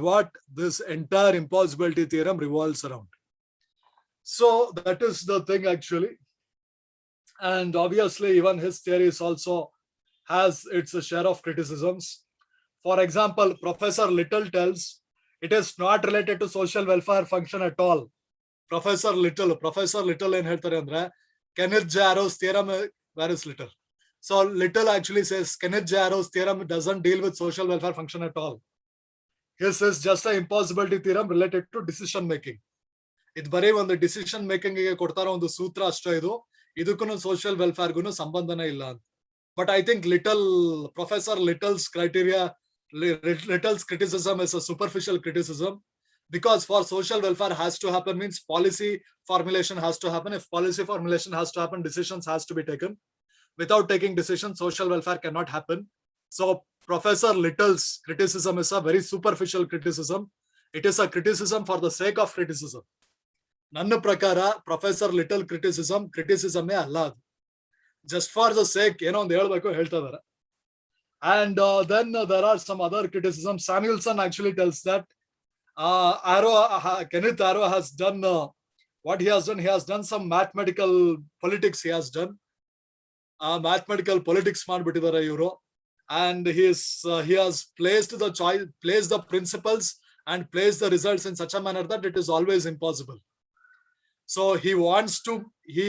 what this entire impossibility theorem revolves around. So that is the thing actually. And obviously even his theories also has its share of criticisms. For example, Professor Little tells it is not related to social welfare function at all. Professor Little in ಹೇಳ್ತಾರೆ ಅಂದ್ರೆ Kenneth J. Arrow's theorem, where is Little? So Little actually says Kenneth J. Arrow's theorem doesn't deal with social welfare function at all. His is just an impossibility theorem related to decision making. ಇದು ಬರೀ ಒಂದು decision making ಗೆ ಕೊಡ್ತಾರೋ ಒಂದು ಸೂತ್ರ ಅಷ್ಟೇ ಇದು. ಇದಕ್ಕೂ ಸೋಷಿಯಲ್ ವೆಲ್ಫೇರ್ಗೂ ಸಂಬಂಧನೇ ಇಲ್ಲ ಅಂತ. But I think Professor Little's criticism is a superficial criticism, because for social welfare has to happen means policy formulation has to happen. If policy formulation has to happen, decisions has to be taken. Without taking decisions, social welfare cannot happen. So Professor Little's criticism is a very superficial criticism. It is a criticism for the sake of criticism. ನನ್ನ ಪ್ರಕಾರ professor little criticism ಅಲ್ಲ, ಅದು just for the sake ಏನೋ ಒಂದು ಹೇಳ್ಬೇಕು ಹೇಳ್ತಾ ಇದಾರೆ. And then there are some other criticisms. Samuelson actually tells that Kenneth Arrow has done what he has done. He has done some mathematical politics. He has done mathematical politics ಮಾಡ್ಬಿಟ್ಟಿದ್ದಾರೆ ಇವರು. And he has placed the principles and placed the results in such a manner that it is always impossible. So he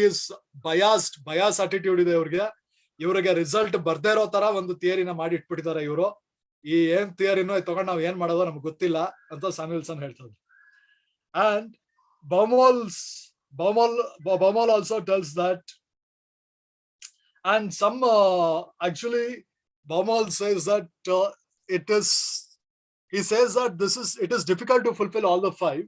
is bias attitude ಇದೆ ಇವ್ರಿಗೆ result ಬರ್ದೇ ಇರೋ ತರ ಒಂದು ಥಿಯರಿನ ಮಾಡಿ ಇಟ್ಬಿಟ್ಟಿದ್ದಾರೆ ಇವರು. ಈ ಏನ್ ಥಿಯರಿನೋ ತಗೊಂಡು ನಾವ್ ಏನ್ ಮಾಡೋದೋ ನಮ್ಗೆ ಗೊತ್ತಿಲ್ಲ ಅಂತ ಸ್ಯಾಮ್ಯುಯಲ್ಸನ್ ಹೇಳ್ತಾರೆ. And Baumol also tells that, and some actually Baumol says that it is difficult to fulfill all the 5.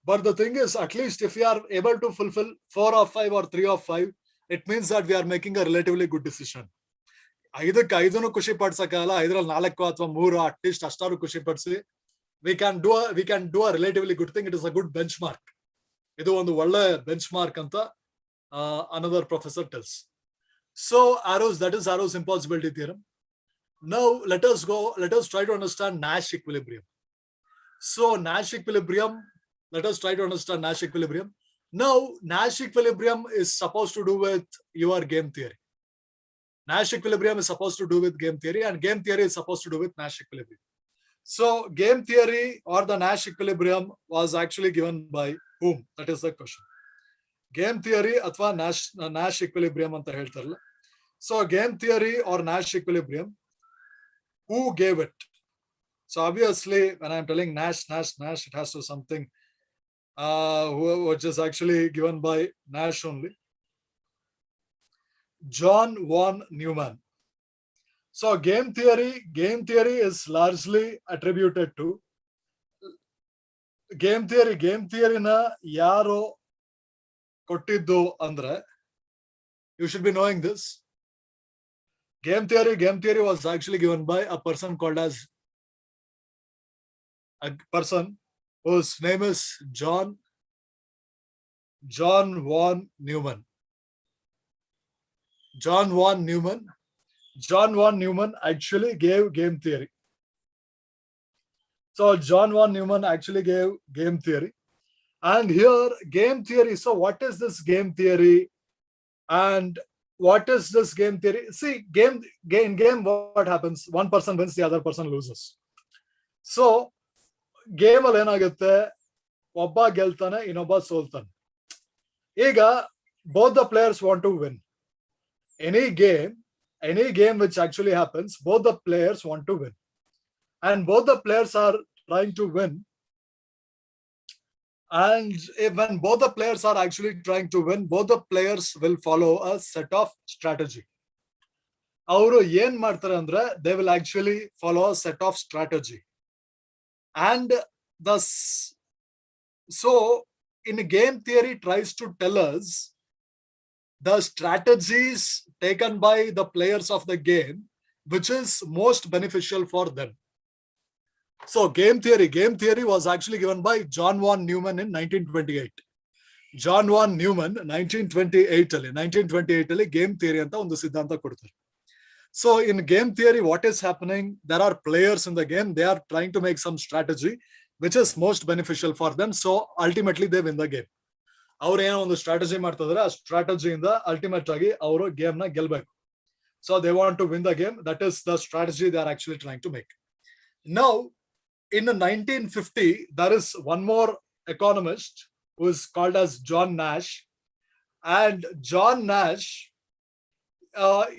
But the thing is, at least if we are able to fulfill 4 of 5 or 3 of 5, it means that we are making a relatively good decision. ಐದಕ್ಕೆ ಐದನ್ನು ಖುಷಿ ಪಡ್ಸಕ್ಕಾಗಲ್ಲ, 5ರಲ್ಲಿ 4 ಅಥವಾ 3 at least ಅಷ್ಟಾರು ಖುಷಿ ಪಡಿಸಿ we can do a relatively good thing. It is a good benchmark. ಇದು ಒಂದು ಒಳ್ಳೆ bench mark ಅಂತ another professor tells. So arrows, that is Arrow's impossibility theorem. Now let us try to understand Nash equilibrium. So Nash equilibrium, let us try to understand Nash equilibrium. Now Nash equilibrium is supposed to do with your game theory. Nash equilibrium is supposed to do with game theory, and game theory is supposed to do with Nash equilibrium. So game theory or the Nash equilibrium was actually given by whom? That is the question. Game theory ಅಥವಾ Nash equilibrium ಅಂತ ಹೇಳ್ತಾರಲ್ಲ. So game theory or Nash equilibrium, who gave it? So obviously when I'm telling Nash, it has to something which is actually given by Nash only. John von Neumann. So game theory is largely attributed to game theory na yaro ಕೊಟ್ಟಿದ್ದು ಅಂದ್ರೆ, you should be knowing this. Game theory was actually given by a person called as a person whose name is John von Neumann. John von Neumann actually gave game theory. So John von Neumann actually gave game theory. And here game theory, so what is this game theory? And what is this game theory? See, in game what happens? One person wins, the other person loses. So game ಅಲ್ಲಿ ಏನಾಗುತ್ತೆ, ಒಬ್ಬ ಗೆಲ್ತಾನೆ, ಇನ್ನೊಬ್ಬ ಸೋಲ್ತಾನೆ. ಈಗ both the players want to win. Any game which actually happens, both the players want to win. And both the players are trying to win. And when both the players are actually trying to win, both the players will follow a set of strategy. ಅವರು ಏನ್ ಮಾಡ್ತಾರೆ ಅಂದ್ರೆ, they will actually follow a set of strategy. And so in game theory tries to tell us the strategies taken by the players of the game which is most beneficial for them. So game theory was actually given by John von Neumann in 1928. John von Neumann 1928 ಅಲ್ಲಿ game theory ಅಂತ ಒಂದು ಸಿದ್ಧಾಂತ ಕೊಡ್ತಾರೆ. So in game theory what is happening, there are players in the game, they are trying to make some strategy which is most beneficial for them, so ultimately they win the game. ಅವ್ರು ಏನೋ ಒಂದು strategy ಮಾಡ್ತಿದ್ರೆ, ಆ ಸ್ಟ್ರಾಟಜಿಯಿಂದ ultimate ಆಗಿ ಅವರು game ನ ಗೆಲ್ಬೇಕು. So they want to win the game, that is the strategy they are actually trying to make. Now in 1950 there is one more economist who is called as John Nash. And John Nash,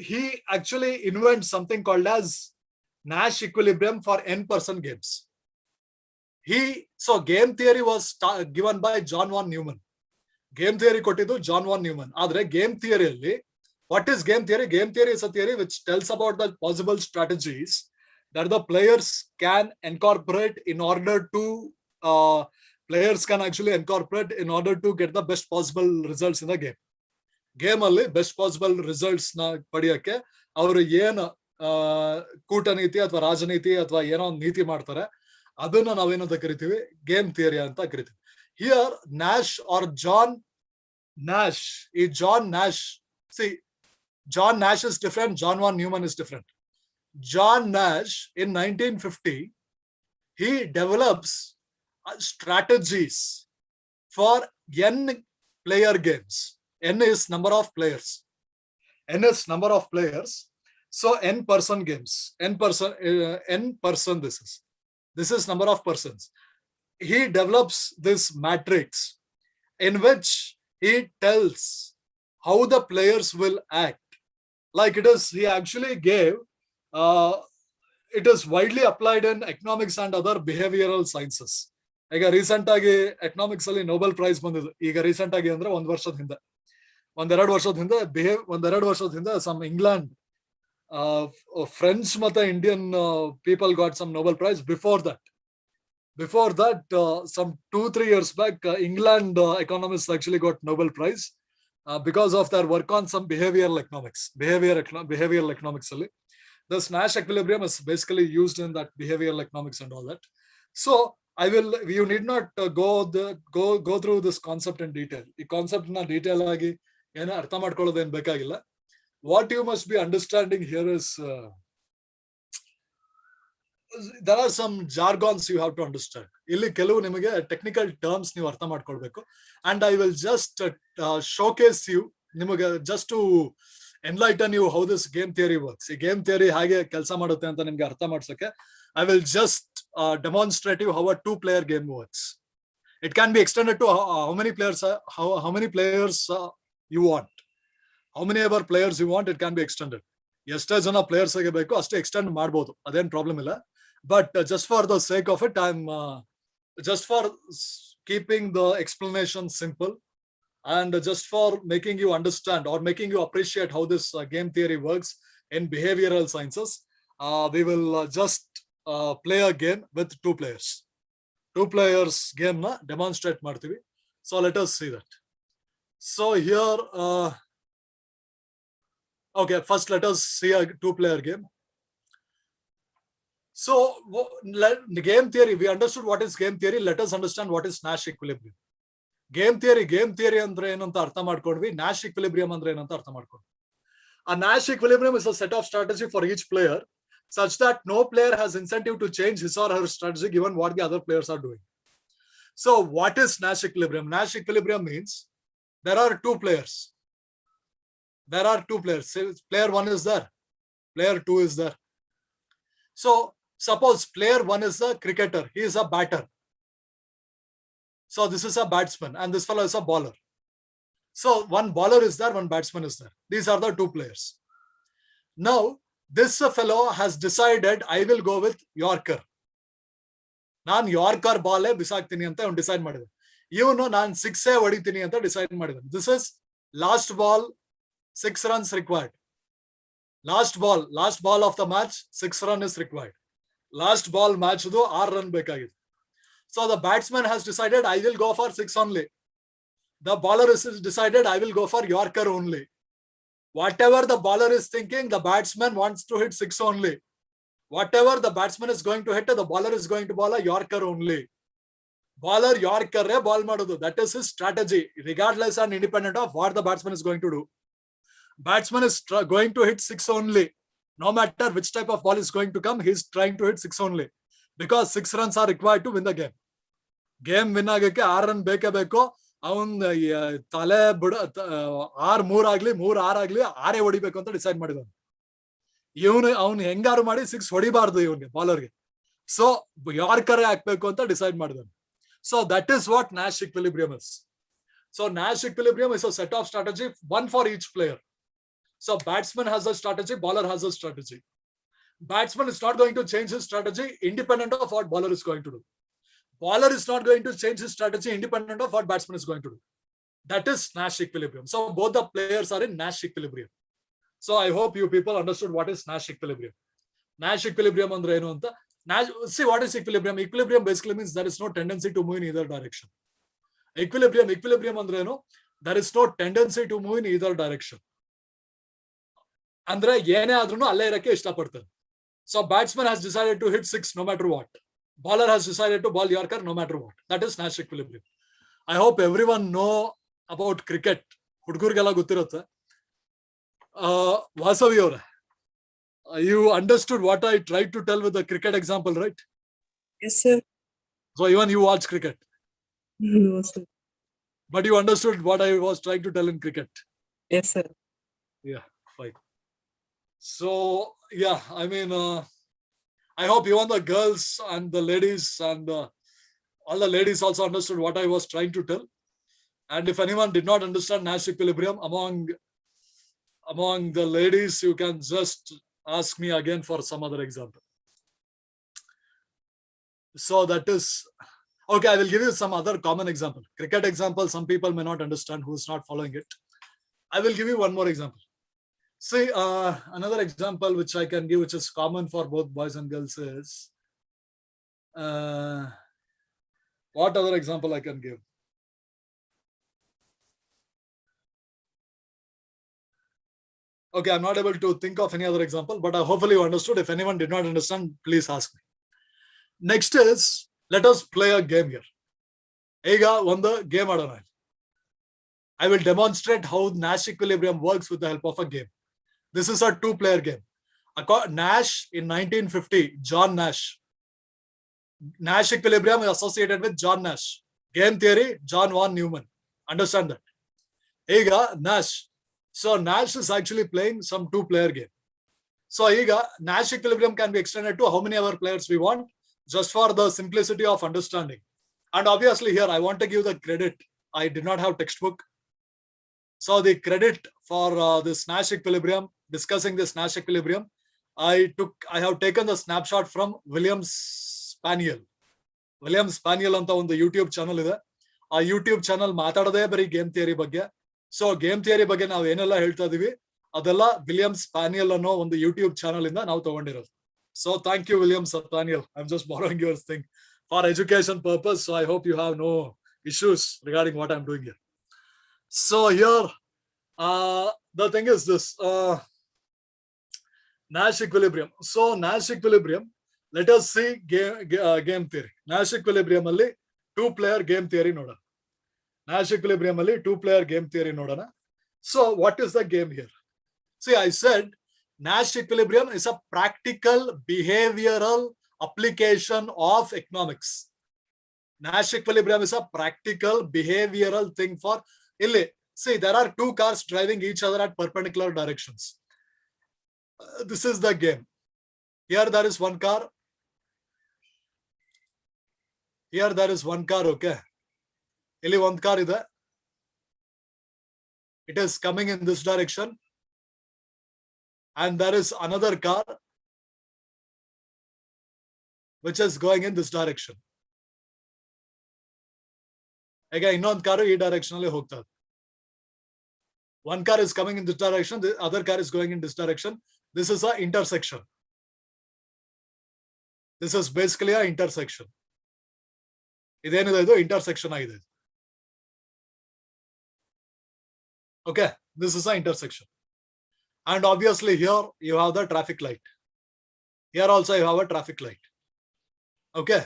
he actually invents something called as Nash equilibrium for n-person games. So game theory was given by John von Neumann. Game theory ಕೊಟ್ಟಿದ್ದು John von Neumann. ಆದ್ರೆ game theory ಅಲ್ಲಿ, what is game theory? Game theory is a theory which tells about the possible strategies that the players can incorporate in order to get the best possible results in the game. Game ಅಲ್ಲಿ best possible results ನ ಪಡೆಯಕ್ಕೆ ಅವರು ಏನು ಕೂಟನೀತಿ ಅಥವಾ ರಾಜನೀತಿ ಅಥವಾ ಏನೋ ಒಂದು ನೀತಿ ಮಾಡ್ತಾರೆ, ಅದನ್ನ ನಾವೇನಂತ ಕರಿತೀವಿ, ಗೇಮ್ ಥಿಯರಿ ಅಂತ ಕರಿತೀವಿ. Here Nash or John Nash, see, John Nash is different, John von Neumann is different. John Nash in 1950 he develops strategies for n player games. N is number of players. So n person games, this is number of persons. He develops this matrix in which he tells how the players will act. Like it is, he actually gave, it is widely applied in economics and other behavioral sciences. ಈಗ recent ಆಗಿ economics ಅಲ್ಲಿ Nobel prize ಬಂದಿದ್ದು, ಈಗ recent ಆಗಿ ಅಂದ್ರೆ ಒಂದೆರಡು ವರ್ಷದ ಹಿಂದೆ ಸಮ್ ಇಂಗ್ಲೆಂಡ್, ಫ್ರೆಂಚ್ ಮತ್ತೆ Indian people got some Nobel prize. Before that, some 2-3 years back, England economists actually got Nobel Prize because of their work on some behavioral economics. Behavioral economics. This Nash equilibrium is basically used in that behavioral economics and all that. So you need not go through this concept in detail. The concept na detail agi ena artha madkolodenu bekagilla. what you must be understanding here is there are some jargons you have to understand. ಇಲ್ಲಿ ಕೆಲವು ನಿಮಗೆ technical terms ನೀವು ಅರ್ಥ ಮಾಡ್ಕೊಳ್ಬೇಕು. And I will just showcase you, ನಿಮಗೆ just to enlighten you how this game theory works. ಈ game theory ಹೇಗೆ ಕೆಲಸ ಮಾಡುತ್ತೆ ಅಂತ ನಿಮ್ಗೆ ಅರ್ಥ ಮಾಡ್ಸಕ್ಕೆ I will just demonstrate you how a 2-player game works. It can be extended to how many players you want. How many ever players you want, it can be extended. ಎಷ್ಟೇ ಜನ players ಗೆ ಬೇಕು ಅಷ್ಟೇ extend ಮಾಡಬಹುದು, ಅದೇನ್ problem ಇಲ್ಲ. But just for the sake of it, I'm just for keeping the explanation simple and just for making you understand or making you appreciate how this game theory works in behavioral sciences, we will just play a game with 2 players. 2 players game na demonstrate ಮಾಡ್ತೀವಿ. So let us see that. So here, okay, first let us see a 2-player game. So game theory, we understood what is game theory. Let us understand what is Nash equilibrium. Game theory ಅಂದ್ರೆ ಏನು ಅಂತ ಅರ್ಥ ಮಾಡ್ಕೊಂಡ್ವಿ. Nash equilibrium ಅಂದ್ರೆ ಏನು ಅಂತ ಅರ್ಥ ಮಾಡ್ಕೊಂಡ್ವಿ. A Nash equilibrium is a set of strategy for each player such that no player has incentive to change his or her strategy given what the other players are doing. So what is Nash equilibrium? Nash equilibrium means there are 2 players. There are 2 players. Player 1 is there. Player 2 is there. So suppose player 1 is a cricketer. He is a batter. So this is a batsman and this fellow is a bowler. So one bowler is there, one batsman is there. These are the 2 players. Now this fellow has decided I will go with Yorker. ನಾನು yorker ball ಬಿಸಾಕ್ತೀನಿ ಅಂತ ಅವ್ನು decide ಮಾಡಿದ. ಇವನು ನಾನು 6 ಹೊಡಿತೀನಿ ಅಂತ decide ಮಾಡಿದ. This is last ball, 6 runs required. Last ball of the match, 6 runs is required. Last ball match 6 run ಬೇಕಾಗಿದೆ. So the batsman has decided I will go for 6 only. The bowler has decided I will go for Yorker only. Whatever the bowler is thinking, the batsman wants to hit 6 only. Whatever the batsman is going to hit, the bowler is going to bowl a Yorker only. Bowler Yorker ball ಮಾಡೋದು. That is his strategy, regardless and independent of what the batsman is going to do. Batsman is going to hit 6 only. No matter which type of ball is going to come, he is trying to hit 6 only. Because 6 runs are required to win the game. Game win ಆಗಕ್ಕೆ 6 run ಬೇಕೇ ಬೇಕು. ಅವನ್ ತಲೆ ಬಿಡ 6-3 ಆಗ್ಲಿ 3-6 ಆಗ್ಲಿ 6 ಹೊಡಿಬೇಕು ಅಂತ ಡಿಸೈಡ್ ಮಾಡಿದವನು. ಅವನು ಹೆಂಗಾರು ಮಾಡಿ 6 ಹೊಡಿಬಾರ್ದು ಇವನ್ಗೆ ಬಾಲರ್ಗೆ. ಸೊ ಯಾರ್ಕರ್ ಹಾಕ್ಬೇಕು ಅಂತ ಡಿಸೈಡ್ ಮಾಡಿದವನು. So that is what Nash equilibrium is. So Nash equilibrium is a set of strategy, one for each player. So batsman has a strategy, bowler has a strategy. Batsman is not going to change his strategy independent of what bowler is going to do. Bowler is not going to change his strategy independent of what batsman is going to do. That is Nash equilibrium. So both the players are in Nash equilibrium. So I hope you people understood what is Nash equilibrium. Nash equilibrium andre enu anta. See what is equilibrium? Equilibrium basically means there is no tendency to move in either direction. Equilibrium andre enu? There is no tendency to move in either direction. ಅಂದ್ರೆ ಏನೇ ಆದ್ರೂ ಅಲ್ಲೇ ಇರಕ್ಕೆ ಇಷ್ಟಪಡ್ತಾರೆ. So batsman has decided to hit 6 no matter what. Bowler has decided to bowl Yorker no matter what. That is Nash equilibrium. I hope everyone know about cricket. ಹುಡುಗರಿಗೆಲ್ಲ ಗೊತ್ತಿರುತ್ತೆ. Vasavi ಅವರೇ, you understood what I tried to tell with the cricket example, right? Yes, sir. So even you watch cricket. No, sir. But you understood what I was trying to tell in cricket. Yes, sir. Yeah, fine. So yeah, I mean, I hope even the girls and the ladies and all the ladies also understood what I was trying to tell. And if anyone did not understand Nash equilibrium among the ladies, you can just ask me again for some other example. So that is okay. I will give you some other common example. Cricket example, some people may not understand who is not following it. I will give you one more example. See, another example which I can give, which is common for both boys and girls, is what other example I can give? Okay, I'm not able to think of any other example, but hopefully you understood. If anyone did not understand, please ask me. Next is, let us play a game here. Ega one game adana. I will demonstrate how Nash equilibrium works with the help of a game. This is a 2-player game. Nash in 1950, John Nash. Nash equilibrium is associated with John Nash. Game theory, John von Neumann. Understand that? Ega Nash. So Nash is actually playing some 2-player game. So ega Nash equilibrium can be extended to how many other players we want, just for the simplicity of understanding. And obviously here I want to give the credit. I did not have textbook. So the credit for this Nash equilibrium, discussing this Nash equilibrium, I have taken the snapshot from William Spaniel. William Spaniel ಅಂತ ಒಂದು YouTube channel ಇದೆ. ಆ YouTube channel ಮಾತಾಡೋದೇ ಬರೀ game theory ಬಗ್ಗೆ. So game theory ಬಗ್ಗೆ ನಾವು ಏನೆಲ್ಲ ಹೇಳ್ತಾ ಇದೀವಿ ಅದೆಲ್ಲ ವಿಲಿಯಂ ಸ್ಪಾನಿಯಲ್ ಅನ್ನೋ ಒಂದು ಯೂಟ್ಯೂಬ್ ಚಾನಲ್ ಇಂದ ನಾವು ತಗೊಂಡಿರೋದು. So thank you William Spaniel. I am just borrowing your thing for education purpose. So I hope you have no issues regarding what I'm doing here. So here, the thing is this, Nash equilibrium. So Nash equilibrium, let us see game theory. Nash equilibrium alli 2-player game theory nodana. Nash equilibrium alli 2-player game theory nodana. So what is the game here? See, I said Nash equilibrium is a practical behavioral application of economics. Nash equilibrium is a practical behavioral thing for illi. See, there are 2 cars driving each other at perpendicular directions. This is the game. Here there is 1 car. Here there is 1 car, okay? Illi 1 car ide. It is coming in this direction. And there is another car which is going in this direction. Again, ಇನ್ನೊಂದು car ಈ direction ಅಲ್ಲಿ ಹೋಗ್ತಾ ಇದೆ. 1 car is coming in this direction, the other car is going in this direction. This is an intersection. This is basically an intersection. ಇದೇನಿದೆ ಇದು intersection ಆಗಿದೆ. Okay, this is an intersection. And obviously here you have the traffic light. Here also you have a traffic light. Okay.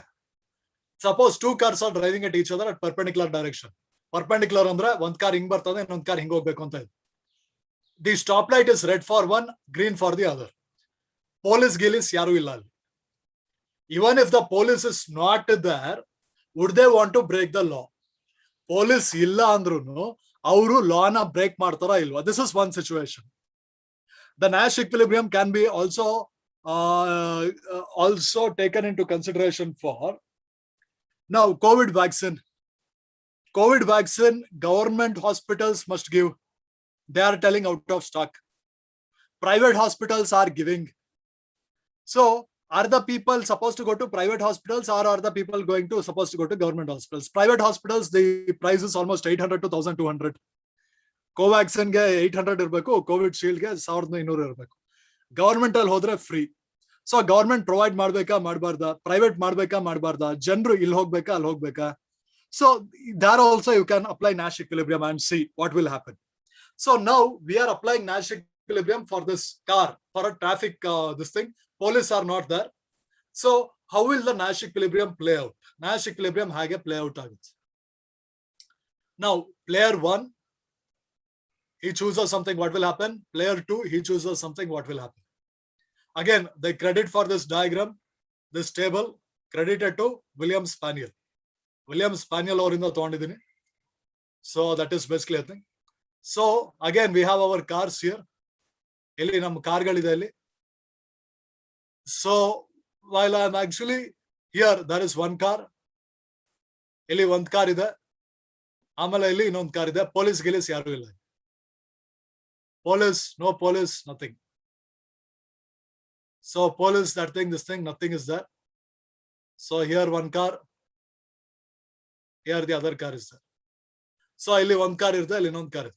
Suppose 2 cars are driving at each other at perpendicular direction. Perpendicular ಅಂದ್ರೆ 1 car ಹಿಂಗ್ ಬರ್ತದೆ, ಇನ್ನೊಂದು car ಹಿಂಗ್ ಹೋಗ್ಬೇಕು ಅಂತ ಇದೆ. The stop light is red for one, green for the other. Police ಗಿಲಿಸ್ ಯಾರು ಇಲ್ಲ ಅಲ್ಲಿ. Even if the police is not there, would they want to break the law? Police ಇಲ್ಲ ಅಂದ್ರೂ ಅವರು ಲಾನ ಬ್ರೇಕ್ ಮಾಡ್ತಾರಾ ಇಲ್ವಾ? This is one situation. The Nash equilibrium can be also taken into consideration for now COVID vaccine. COVID vaccine, government hospitals must give. They are telling out of stock. Private hospitals are giving. So, are the people supposed to go to private hospitals or are the people supposed to go to government hospitals? Private hospitals, the price is almost 800 to 1200. Covaxin ge 800 irbeku, COVID shield ge 1200 irbeku. Government al hodre free. So government provide ಮಾಡಬೇಕಾ ಮಾಡಬಾರ್ದಾ, private ಮಾಡಬೇಕಾ ಮಾಡಬಾರ್ದಾ, ಜನರು ಇಲ್ಲಿ ಹೋಗ್ಬೇಕಾ ಅಲ್ಲಿ ಹೋಗ್ಬೇಕಾ? So there also you can apply Nash equilibrium and see what will happen. So now we are applying Nash equilibrium for this car, for a traffic this thing. Police are not there. So how will the Nash equilibrium play out? Nash equilibrium hage play out agutte. Now player 1, he chooses something, what will happen? Player 2, he chooses something, what will happen? Again, the credit for this diagram, this table, credited to William Spaniel. William Spaniel ಅವರಿಂದ ತಗೊಂಡಿದ್ದೀನಿ. So that is basically a thing. So again, we have our cars here. ಇಲ್ಲಿ ನಮ್ಮ ಕಾರ್ಗಳಿದೆ ಇಲ್ಲಿ. So while I am actually here, there is 1 car. ಇಲ್ಲಿ 1 car ಇದೆ. ಆಮೇಲೆ ಇಲ್ಲಿ ಇನ್ನೊಂದು ಕಾರ್ ಇದೆ. ಪೊಲೀಸ್ ಗಿಲೀಸ್ ಯಾರು ಇಲ್ಲ. Police, no police, nothing. So police, that thing, this thing, nothing is there. So here 1 car, here the other car is there. So ಇಲ್ಲಿ 1 car irde, ಇಲ್ಲಿ ಇನ್ನೊಂದು car ಇದೆ.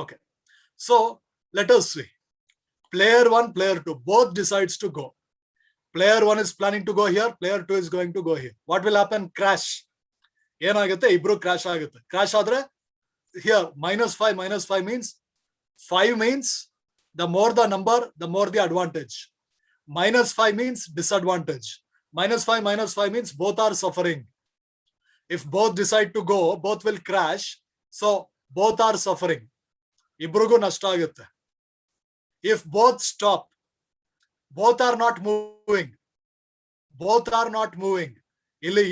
Okay. So let us see. Player 1, player 2, both decides to go. Player 1 is planning to go here, player 2 is going to go here. What will happen? Crash. ಏನಾಗುತ್ತೆ? ಇಬ್ರು crash ಆಗುತ್ತೆ. Crash ಆದ್ರೆ here -5 means 5 means the more the number, the more the advantage. -5 means disadvantage. -5 means both are suffering. If both decide to go, both will crash. So both are suffering. ಇಬ್ರಿಗೂ ನಷ್ಟ ಆಗುತ್ತೆ. If both stop, both are not moving, ಇಲ್ಲಿ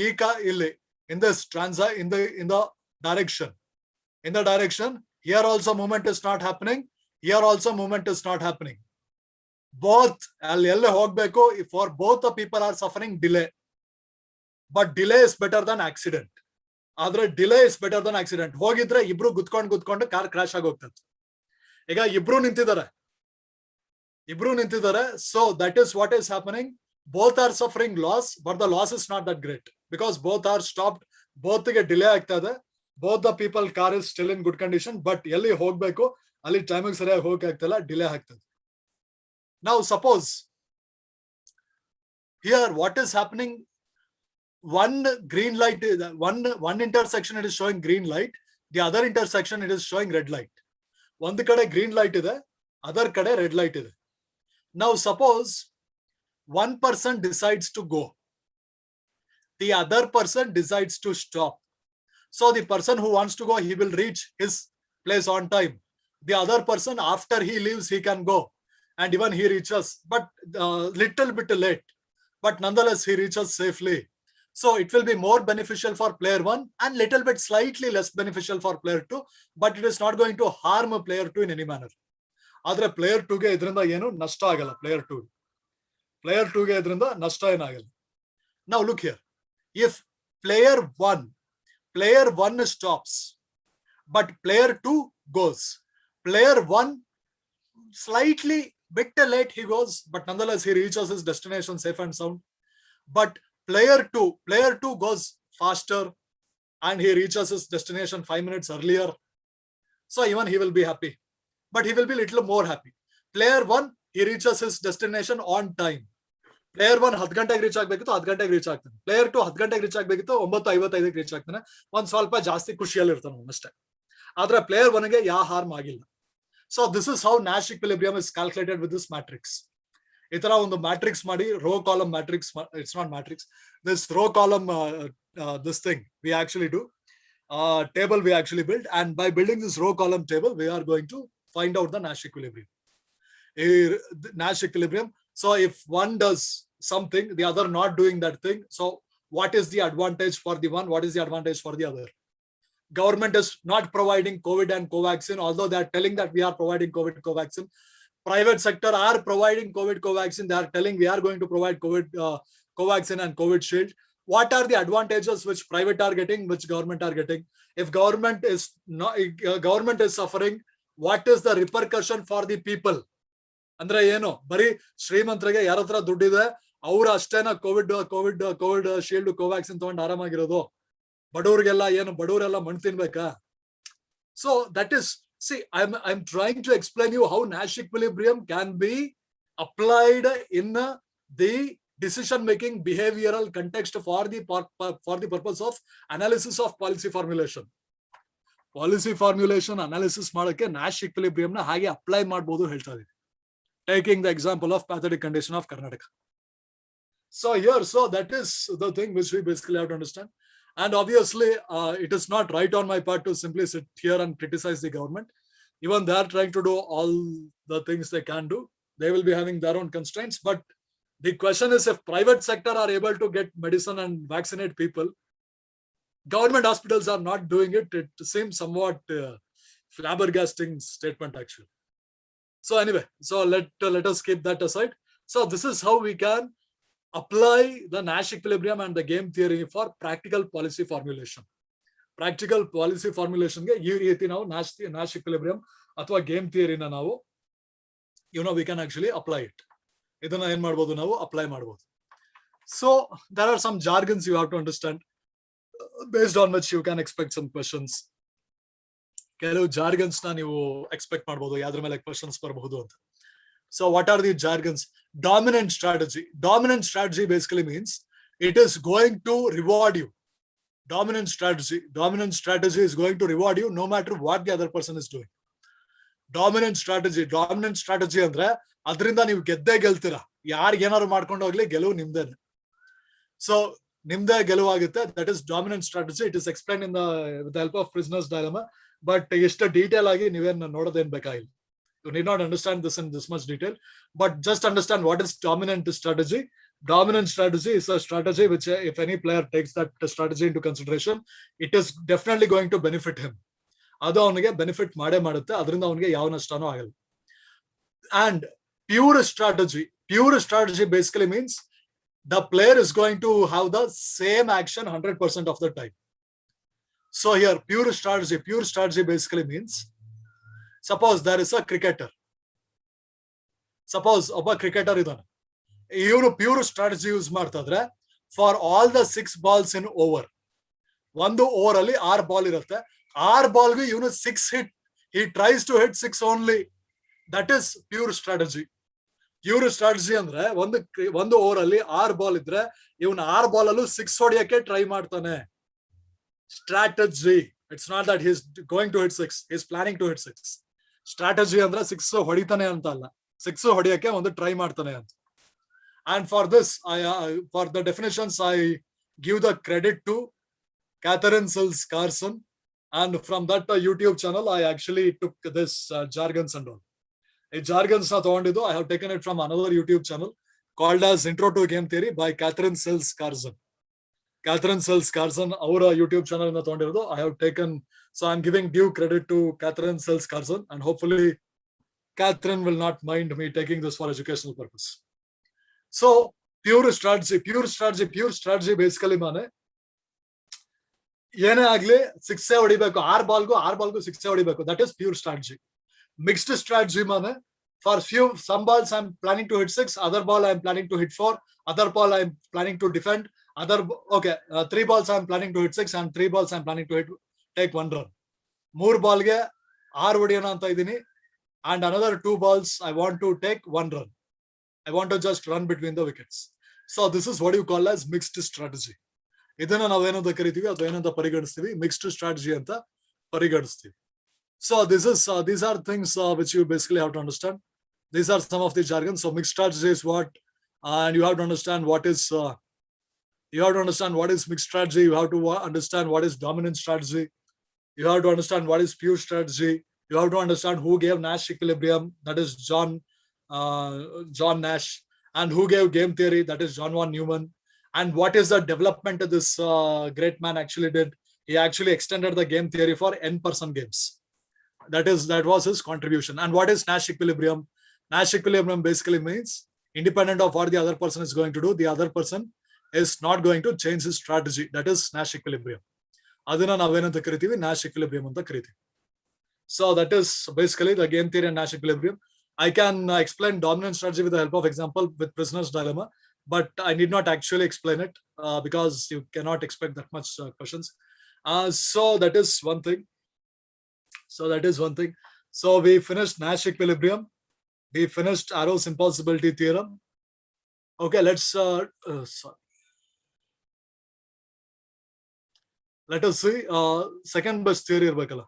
ಇಲ್ಲಿ in this in the direction, here also movement is not happening, here also movement is not happening. Both ಅಲ್ಲಿ ಎಲ್ಲ ಹೋಗ್ಬೇಕು. For both the people are suffering delay, but delay is better than accident. ಆದ್ರೆ delay is better than accident. ಹೋಗಿದ್ರೆ ಇಬ್ರು ಗುದ್ಕೊಂಡು car crash ಆಗಿ ಹೋಗ್ತದೆ. ಈಗ ಇಬ್ರು ನಿಂತಿದ್ದಾರೆ. So that is what is happening. Both are suffering loss, but the loss is not that great because both are stopped. Both ಗೆ delay ಆಗ್ತಾ ಇದೆ. Both the people car is still in good condition, but ಎಲ್ಲಿ ಹೋಗ್ಬೇಕು ಅಲ್ಲಿ timing ಸರಿಯಾಗಿ ಹೋಗಕ್ಕೆ ಆಗ್ತಿಲ್ಲ, delay ಆಗ್ತದೆ. Now suppose here what is happening, one green light, one intersection it is showing green light, the other intersection it is showing red light. One kade green light ide, other kade red light ide. Now suppose one person decides to go, the other person decides to stop. So the person who wants to go, he will reach his place on time. The other person, after he leaves, he can go, and even he reaches, but little bit late, but nonetheless he reaches safely. So it will be more beneficial for player 1 and little bit slightly less beneficial for player 2, but it is not going to harm player 2 in any manner. Adre player 2 ge idrinda enu nashta agalla. Player 2 ge idrinda nashta enu agalla. Now look here, if player 1 stops but player 2 goes, player 1 slightly bit late he goes, but nonetheless he reaches his destination safe and sound. But player 2 goes faster and he reaches his destination 5 minutes earlier. So even he will be happy, but he will be little more happy. Player 1, he reaches his destination on time. Player 1 10 ಗಂಟೆಗೆ reach ಆಗಬೇಕಿತ್ತು, 10 ಗಂಟೆಗೆ reach ಆಗ್ತಾನೆ. Player 2 10 ಗಂಟೆಗೆ reach ಆಗಬೇಕಿತ್ತು, 9:55ಕ್ಕೆ reach ಆಗ್ತಾನೆ. ಒಂದ್ ಸ್ವಲ್ಪ ಜಾಸ್ತಿ ಖುಷಿಯಲ್ಲಿ ಇರ್ತಾನೆ ಅಷ್ಟೇ. ಆದ್ರೆ player 1 ಗೆ ಯಾವ ಹಾರ್ಮ್ ಆಗಿಲ್ಲ. So this is how Nash equilibrium is calculated with this matrix. ಈ ತರ ಒಂದು ಮ್ಯಾಟ್ರಿಕ್ಸ್ ಮಾಡಿ, row column matrix, it's not matrix, this row column, this thing we actually do, table we actually build, and by building this row column table we are going to find out the Nash equilibrium. So if one does something, the other not doing that thing, so what is the advantage for the one, what is the advantage for the other? Government is not providing COVID and Covaxin, although they are telling that we are providing COVID Covaxin. Private sector are providing COVID Covaxin. They are telling we are going to provide COVID Covaxin and COVID Shield. What are the advantages which private are getting, which government are getting? If government is suffering, what is the repercussion for the people? ಅಂದ್ರೆ ಏನು, ಬರೀ ಶ್ರೀಮಂತರಿಗೆ ಯಾರ ಹತ್ರ ದುಡ್ಡಿದೆ ಅವ್ರು ಅಷ್ಟೇನ Covid shield Covaxin ತಗೊಂಡು ಆರಾಮಾಗಿರೋದು, ಬಡವ್ರಿಗೆಲ್ಲ ಏನು, ಬಡವರೆಲ್ಲ ಮಣ್ಣು ತಿನ್ಬೇಕಾ? So that is, see, I'm trying to explain you how Nash equilibrium can be applied in the decision-making behavioral context for the purpose of analysis of policy formulation. Policy formulation analysis ಮಾಡಕ್ಕೆ Nash equilibrium ನ ಹಾಗೆ apply ಮಾಡಬಹುದು ಹೇಳ್ತಾ ಇದೀನಿ, taking the example of pathetic condition of Karnataka. So that is the thing which we basically have to understand. And obviously, it is not right on my part to simply sit here and criticize the government. Even they are trying to do all the things they can do. They will be having their own constraints. But the question is, if private sector are able to get medicine and vaccinate people, government hospitals are not doing it. It seems somewhat flabbergasting statement, actually. So anyway, so let us keep that aside. So this is how we can apply the Nash equilibrium and the game theory for practical policy formulation. Practical policy formulation ge ee ರೀತಿ ನಾವು Nash equilibrium ಅಥವಾ game theory na ನಾವು we can actually apply it. ಇದನ್ನ ಏನು ಮಾಡಬಹುದು, ನಾವು apply ಮಾಡಬಹುದು. So there are some jargons you have to understand, based on which you can expect some questions. ಕೆಲವು jargons ನ ನೀವು ಎಕ್ಸ್ಪೆಕ್ಟ್ ಮಾಡಬಹುದು, ಯಾದ್ರ ಮೇಲೆ ಕ್ವೆಶ್ಚನ್ಸ್ ಬರಬಹುದು ಅಂತ. So what are the jargons? Dominant strategy. Dominant strategy basically means it is going to reward you. Dominant strategy is going to reward you no matter what the other person is doing. Dominant strategy ಅಂದ್ರೆ ಅದರಿಂದ ನೀವು ಗೆದ್ದೇ ಗೆಲ್ತೀರಾ, ಯಾರಿಗೆ ಏನಾದ್ರು ಮಾಡ್ಕೊಂಡು ಹೋಗ್ಲಿ ಗೆಲುವು ನಿಮ್ದೇನೆ. So ನಿಮ್ದೇ ಗೆಲುವಾಗುತ್ತೆ. That is dominant strategy. It is explained with the help of prisoner's dilemma. but ಎಷ್ಟು ಡೀಟೇಲ್ ಆಗಿ ನೀವೇನು ನೋಡೋದೇನ್ ಬೇಕಾಗಿಲ್ಲ. You need not understand this in this much detail, but just understand what is dominant strategy. Dominant strategy is a strategy which, if any player takes that strategy into consideration, it is definitely going to benefit him. ಅದು ಅವನಿಗೆ benefit ಮಾಡೇ ಮಾಡುತ್ತೆ, ಅದರಿಂದ ಅವನಿಗೆ ಯಾವ ನಷ್ಟನೂ ಆಗಲ್ಲ. And pure strategy basically means the player is going to have the same action 100% of the time. So here, pure strategy basically means, suppose there is a cricketer. Suppose ಒಬ್ಬ cricketer ಇದ್ದಾನೆ, ಇವನು pure strategy use ಮಾಡ್ತಾ ಇದ್ರೆ for all the 6 balls in over, ಒಂದು over ಅಲ್ಲಿ 6 ball ಇರುತ್ತೆ, 6 ಬಾಲ್ಗೆ ಇವನು 6 hit, he tries to hit 6 only. That is pure strategy. Pure strategy ಅಂದ್ರೆ ಒಂದು ಓವರ್ ಅಲ್ಲಿ 6 ಬಾಲ್ ಇದ್ರೆ ಇವನು 6 ಬಾಲ್ ಅಲ್ಲೂ 6 ಹೊಡಿಯಕ್ಕೆ ಟ್ರೈ ಮಾಡ್ತಾನೆ. Strategy. It's not that he's going to hit 6, he's planning to hit 6. Strategy ಅಂದ್ರೆ 6 ಹೊಡಿತಾನೆ ಅಂತ ಅಲ್ಲ, 6 ಹೊಡಿಯಕ್ಕೆ ಒಂದು ಟ್ರೈ ಮಾಡ್ತಾನೆ ಅಂತ. And for this, for the definitions, I give the credit to Catherine Sills Carson, and from that YouTube channel, I actually took this jargons and all. A jargons na ತಗೊಂಡಿದ್ದು, I have taken it from another YouTube channel called as Intro to Game Theory by Catherine Sills Carson. Catherine Sills Carson, our YouTube channel na ತಗೊಂಡಿರೋದು. I have taken, so I'm giving due credit to Catherine Sills Carson, and hopefully Catherine will not mind me taking this for educational purpose. So pure strategy basically Mane ಏನೇ ಆಗ್ಲಿ 6 ಹೊಡಿಬೇಕು, 6 ಬಾಲ್ಗೂ 6 ಹೊಡಿಬೇಕು. That is pure strategy. Mixed strategy Mane, for some balls I'm planning to hit 6, other ball I'm planning to hit 4, other ball I'm planning to defend, 3 balls I'm planning to hit 6, and 3 balls I'm planning to take 1 run. 3 ಬಾಲ್ಗೆ 6 ಹೊಡಿಯೋಣ ಅಂತ ಇದೀನಿ, and another 2 balls I want to take 1 run. I want to just run between the wickets. So this is what you call as mixed strategy. ಇದನ್ನ ನಾವೇನಂತ ಕರಿತೀವಿ ಅಥವಾ ಏನಂತ ಪರಿಗಣಿಸ್ತೀವಿ, mixed strategy ಅಂತ ಪರಿಗಣಿಸ್ತೀವಿ. So these are things which you basically have to understand. These are some of the jargon. So mixed strategy is what, and you have to understand what is mixed strategy. You have to understand what is dominant strategy. You have to understand what is pure strategy. You have to understand who gave Nash equilibrium, that is John Nash, and who gave game theory, that is John von Neumann, and what is the development this great man actually did. He actually extended the game theory for n-person games. That was his contribution. And what is Nash equilibrium? Nash equilibrium basically means, independent of what the other person is going to do, the other person is not going to change his strategy. That is Nash equilibrium. ಅದನ್ನ ನಾವೇನಂತ ಕರಿತೀವಿ, Nash equilibrium ಅಂತ ಕರಿತೀವಿ. So that is basically the game theory and Nash equilibrium. I can explain dominant strategy with the help of example with prisoner's dilemma, but I need not actually explain it because you cannot expect that much questions. So that is one thing. So we finished Nash equilibrium. We finished Arrow's impossibility theorem. Okay, let us see second best theory irbekala.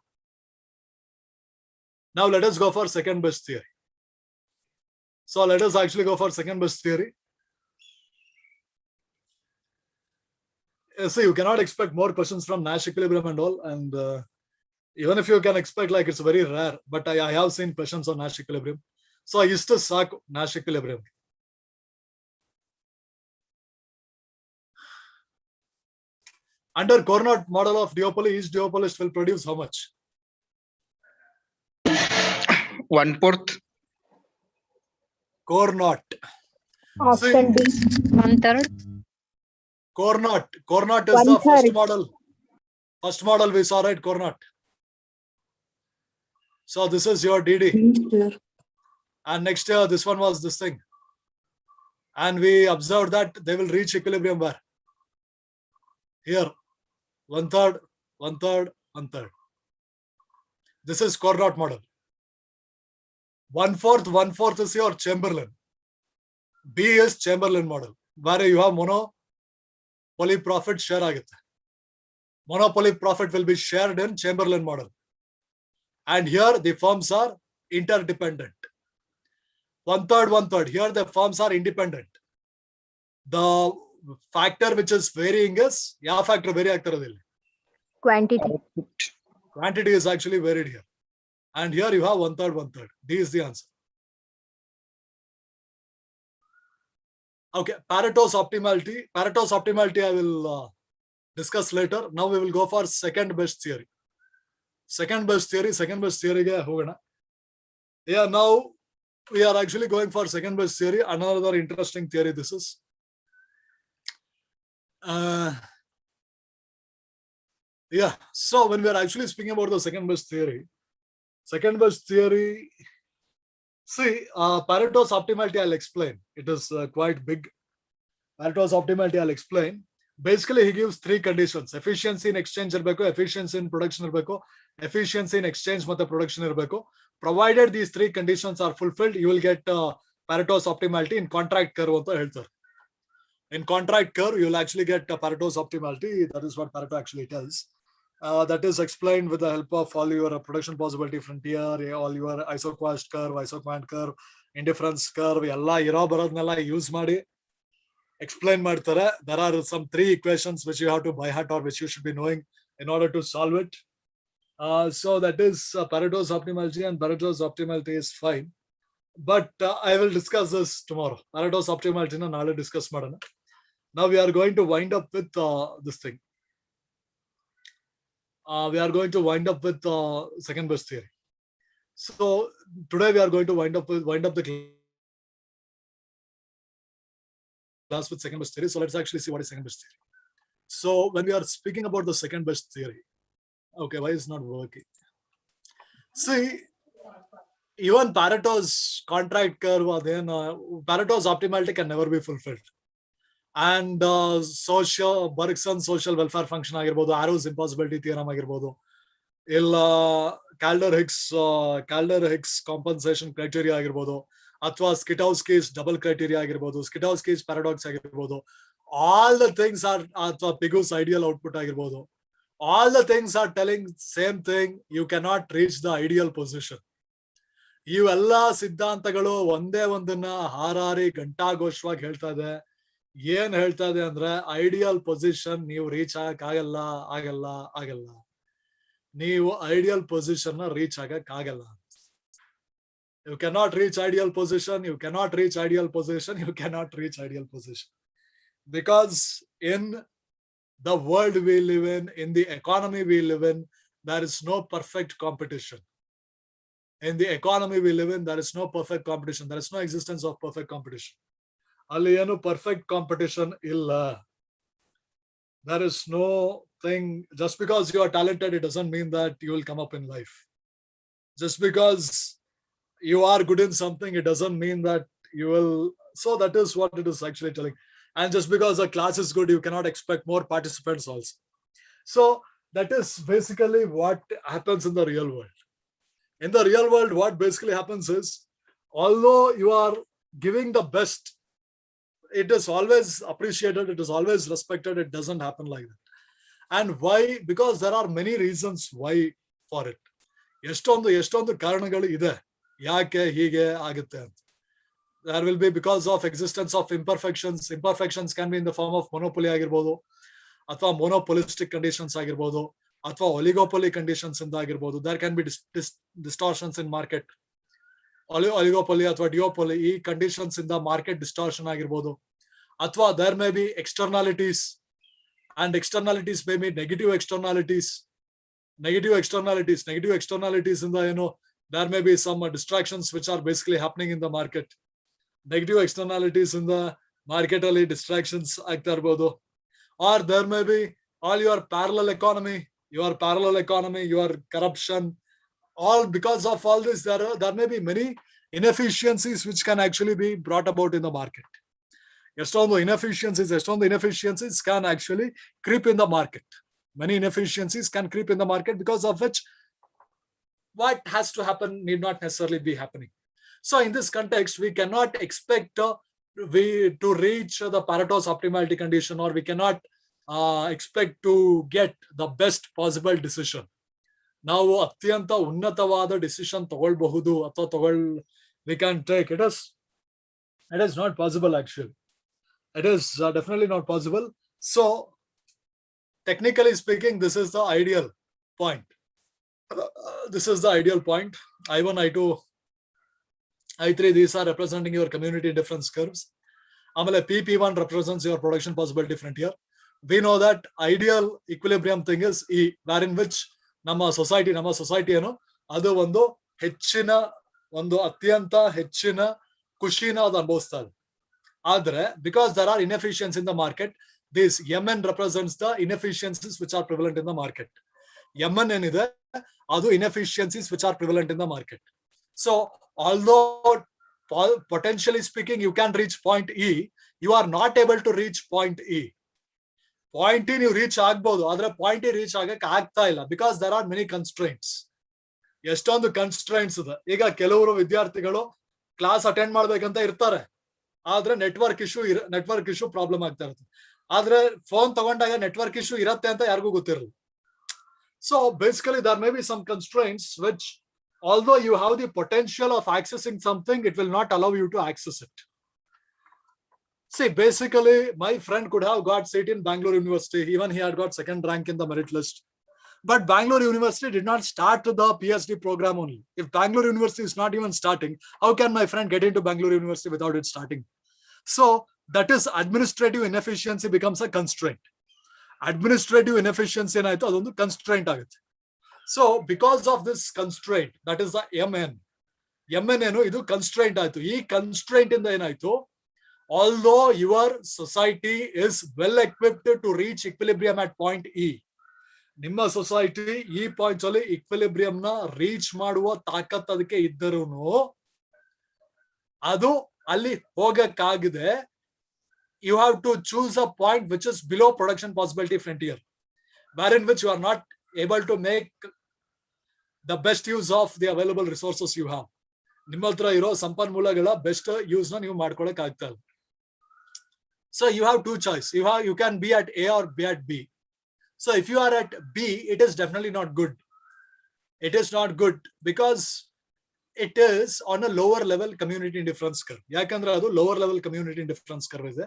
Now let us go for second best theory. So let us actually go for second best theory. So you cannot expect more questions from Nash equilibrium and all, and even if you can expect, like, it's very rare, but I have seen questions on Nash equilibrium. So I used to suck Nash equilibrium. Under Cournot model of duopoly, each duopolist will produce how much? 1/4. Cournot. Option D, 1/3. Cournot is the first model. First model we saw, right? Cournot. So this is your DD. And next year, this one was this thing. And we observed that they will reach equilibrium where? Here. 1/3, 1/3, 1/3. This is Cournot model. 1/4 is your Chamberlain. B is Chamberlain model, where you have monopoly profit share agutte. Monopoly profit will be shared in Chamberlain model. And here the firms are interdependent. 1/3, 1/3. Here the firms are independent. The factor which is varying is, ಯಾವ factor vary ಆಗ್ತಿರೋದಿಲ್ಲ? Quantity. Quantity is actually varied here. And here you have 1/3, 1/3. D is the answer. Okay, Pareto's optimality. Pareto's optimality I will discuss later. Now we will go for second best theory. Second best theory ge hogana. Yeah, now we are actually going for second best theory. Another interesting theory this is. Yeah, so when we are actually speaking about the second best theory, see, Pareto's optimality I'll explain. It is quite big. Pareto's optimality I'll explain. Basically, he gives three conditions: efficiency in exchange irbeko, efficiency in production irbeko, efficiency in exchange ಮತ್ತು production irbeko. Provided these three conditions are fulfilled, you will get Pareto's optimality in contract curve ಅಂತ ಹೇಳ್ತಾರೆ. In contract curve, you will actually get Pareto's optimality. That is what Pareto actually tells. That is explained with the help of all your production possibility frontier, all your isoquast curve, isoquant curve, indifference curve, ಎಲ್ಲ ಇರೋ ಬರೋದನ್ನೆಲ್ಲ use ಮಾಡಿ explain ಮಾಡ್ತಾರೆ. There are some three equations which you have to by heart or which you should be knowing in order to solve it. So that is Pareto's optimality, and Pareto's optimality is fine. But I will discuss this tomorrow. Pareto's optimality na naale discuss ಮಾಡೋಣ. Now we are going to wind up with this thing. We are going to wind up with second best theory. So today we are going to wind up the class with second best theory. So let's actually see what is second best theory. So when we are speaking about the second best theory, okay, why is not working? See, even Pareto's contract curve, then Pareto's optimality can never be fulfilled. And Bergson's social welfare function ಆಗಿರ್ಬೋದು, Arrow's impossibility theorem ಆಗಿರ್ಬೋದು, ಇಲ್ಲ ಕ್ಯಾಲ್ಡರ್-ಹಿಕ್ಸ್ compensation criteria ಆಗಿರ್ಬೋದು, ಅಥವಾ ಸ್ಕಿಟೌಸ್ಕಿಸ್ double criteria ಆಗಿರ್ಬೋದು, ಸ್ಕಿಟೌಸ್ಕಿಸ್ paradox ಆಗಿರ್ಬೋದು, all the things are, ಅಥವಾ ಪಿಗುಸ್ ideal output ಆಗಿರ್ಬೋದು, all the things are telling same thing: you cannot reach the ideal position. ಇವೆಲ್ಲ ಸಿದ್ಧಾಂತಗಳು ಒಂದೇ ಒಂದನ್ನ ಹಾರಾರಿ ಘಂಟಾಘೋಷವಾಗಿ ಹೇಳ್ತಾ ಇದೆ. ಏನ್ ಹೇಳ್ತಾ ಇದೆ ಅಂದ್ರೆ, ಐಡಿಯಲ್ ಪೊಸಿಷನ್ ನೀವು ರೀಚ್ ಆಗಲ್ಲ ಆಗಲ್ಲ ಆಗಲ್ಲ, ನೀವು ಐಡಿಯಲ್ ಪೊಸಿಷನ್ ನ ರೀಚ್ ಆಗಲ್ಲ. You cannot reach ideal position, you cannot reach ideal position, you cannot reach ideal position. Because in the world we live in the economy we live in, there is no perfect competition. In the economy we live in, there is no perfect competition. There is no existence of perfect competition. ಅಲ್ಲಿ ಏನು perfect competition ಇಲ್ಲ. There is no thing. Just because you are talented, it doesn't mean that you will come up in life. Just because you are good in something, it doesn't mean that you will. So that is what it is actually telling. And just because a class is good, you cannot expect more participants also. So that is basically what happens in the real world. In the real world, what basically happens is, although you are giving the best, it is always appreciated, it is always respected. It doesn't happen like that. And why? Because there are many reasons why for it. ಎಷ್ಟೊಂದು ಕಾರಣಗಳು ಇದೆ ಯಾಕೆ ಹೀಗೆ ಆಗುತ್ತೆ ಅಂತ. There will be because of existence of imperfections. Imperfections can be in the form of monopoly ಆಗಿರ್ಬೋದು, ಅಥವಾ monopolistic conditions ಆಗಿರ್ಬೋದು, ಅಥವಾ oligopoly conditions ಇಂದ ಆಗಿರ್ಬೋದು. There can be distortions in market. Oligopoly ಅಥವಾ duopoly, ಈ conditions ಇಂದ market distortion ಆಗಿರ್ಬೋದು. ಅಥವಾ there may be externalities, and externalities may be negative externalities. Negative externalities ಇಂದ ಏನು, there may be some distractions which are basically happening in the market. Negative externalities in the market ಅಲ್ಲಿ distractions ಆಗ್ತಾ ಇರ್ಬೋದು. Or there may be all your parallel economy, your corruption. All because of all this, there may be many inefficiencies which can actually be brought about in the market. ಎಷ್ಟೊಂದು inefficiencies can actually creep in the market. Many inefficiencies can creep in the market, because of which what has to happen need not necessarily be happening. So in this context, we cannot expect to reach the Pareto's optimality condition, or we cannot expect to get the best possible decision. ನಾವು ಅತ್ಯಂತ ಉನ್ನತವಾದ decision ತಗೊಳ್ಬಹುದು ಅಥವಾ we can take it is not possible actually. It is definitely not possible. So technically speaking, this is the ideal point. this is the ideal point. I1, I2, I3, these are representing your community difference curves. Amale PP1 represents your production possibility frontier. We know that ideal equilibrium thing is E, wherein which ನಮ್ಮ society ಏನು ಅದು ಒಂದು ಹೆಚ್ಚಿನ ಒಂದು ಅತ್ಯಂತ ಹೆಚ್ಚಿನ ಖುಷಿನ ಅದು ಅನುಭವಿಸ್ತಾ ಇದೆ. ಆದ್ರೆ because there are inefficiencies in the market, this MN represents the inefficiencies which are prevalent in the market. MN ಏನಿದೆ ಅದು inefficiencies which are prevalent in the market. So although potentially speaking you can reach point E, you are not able to reach point E. Point E ನೀವು reach ಆಗ್ಬಹುದು, ಆದ್ರೆ point E reach ಆಗಕ್ಕೆ ಆಗ್ತಾ ಇಲ್ಲ because there are many ಕನ್ಸ್ಟ್ರೈಂಟ್ಸ್. ಎಷ್ಟೊಂದು ಕನ್ಸ್ಟ್ರೈಂಟ್ಸ್ ಇದೆ. ಈಗ ಕೆಲವರು ವಿದ್ಯಾರ್ಥಿಗಳು ಕ್ಲಾಸ್ ಅಟೆಂಡ್ ಮಾಡ್ಬೇಕಂತ ಇರ್ತಾರೆ, ಆದ್ರೆ ನೆಟ್ವರ್ಕ್ ಇಶ್ಯೂ ಪ್ರಾಬ್ಲಮ್ ಆಗ್ತಾ ಇರುತ್ತೆ. ಆದ್ರೆ ಫೋನ್ ತಗೊಂಡಾಗ ನೆಟ್ವರ್ಕ್ ಇಶ್ಯೂ ಇರತ್ತೆ ಅಂತ ಯಾರಿಗೂ ಗೊತ್ತಿರಲ್ಲ. So basically there may be some constraints which although you have the potential of accessing something, it will not allow you to access it. See, basically, my friend could have got seat in Bangalore University. Even he had got second rank in the merit list. But Bangalore University did not start the PhD program only. If Bangalore University is not even starting, how can my friend get into Bangalore University without it starting? So that is administrative inefficiency becomes a constraint. Administrative inefficiency ಏನಾಯ್ತು ಅದೊಂದು constraint ಆಗುತ್ತೆ. So because of this constraint, that is the MN ಏನು ಇದು constraint ಆಯ್ತು. ಈ constraint ಇಂದ ಏನಾಯ್ತು, although your society is well equipped to reach equilibrium at point E, ನಿಮ್ಮ ಸೊಸೈಟಿ ಈ ಪಾಯಿಂಟ್ಸ್ ಅಲ್ಲಿ ಇಕ್ವಿಲಿಬ್ರಿಯಂ ನ ರೀಚ್ ಮಾಡುವ ತಾಕತ್ ಅದಕ್ಕೆ ಇದ್ದರೂನು ಅದು ಅಲ್ಲಿ ಹೋಗಕ್ಕಾಗಿದೆ. You have to choose a point which is below production possibility frontier, wherein which you are not able to make the best use of the available resources you have. ನಿಮ್ಮ ಹತ್ರ ಇರೋ ಸಂಪನ್ಮೂಲಗಳ ಬೆಸ್ಟ್ ಯೂಸ್ ನ ನೀವು ಮಾಡ್ಕೊಳಕ್ ಆಗ್ತಾ ಇಲ್ಲ. So you have two choice. You can be at A or be at B. So if you are at B, it is definitely not good. It is not good because it is on a lower level community difference curve. ಯಾಕಂದ್ರೆ ಅದು lower level community difference curve ಇದೆ.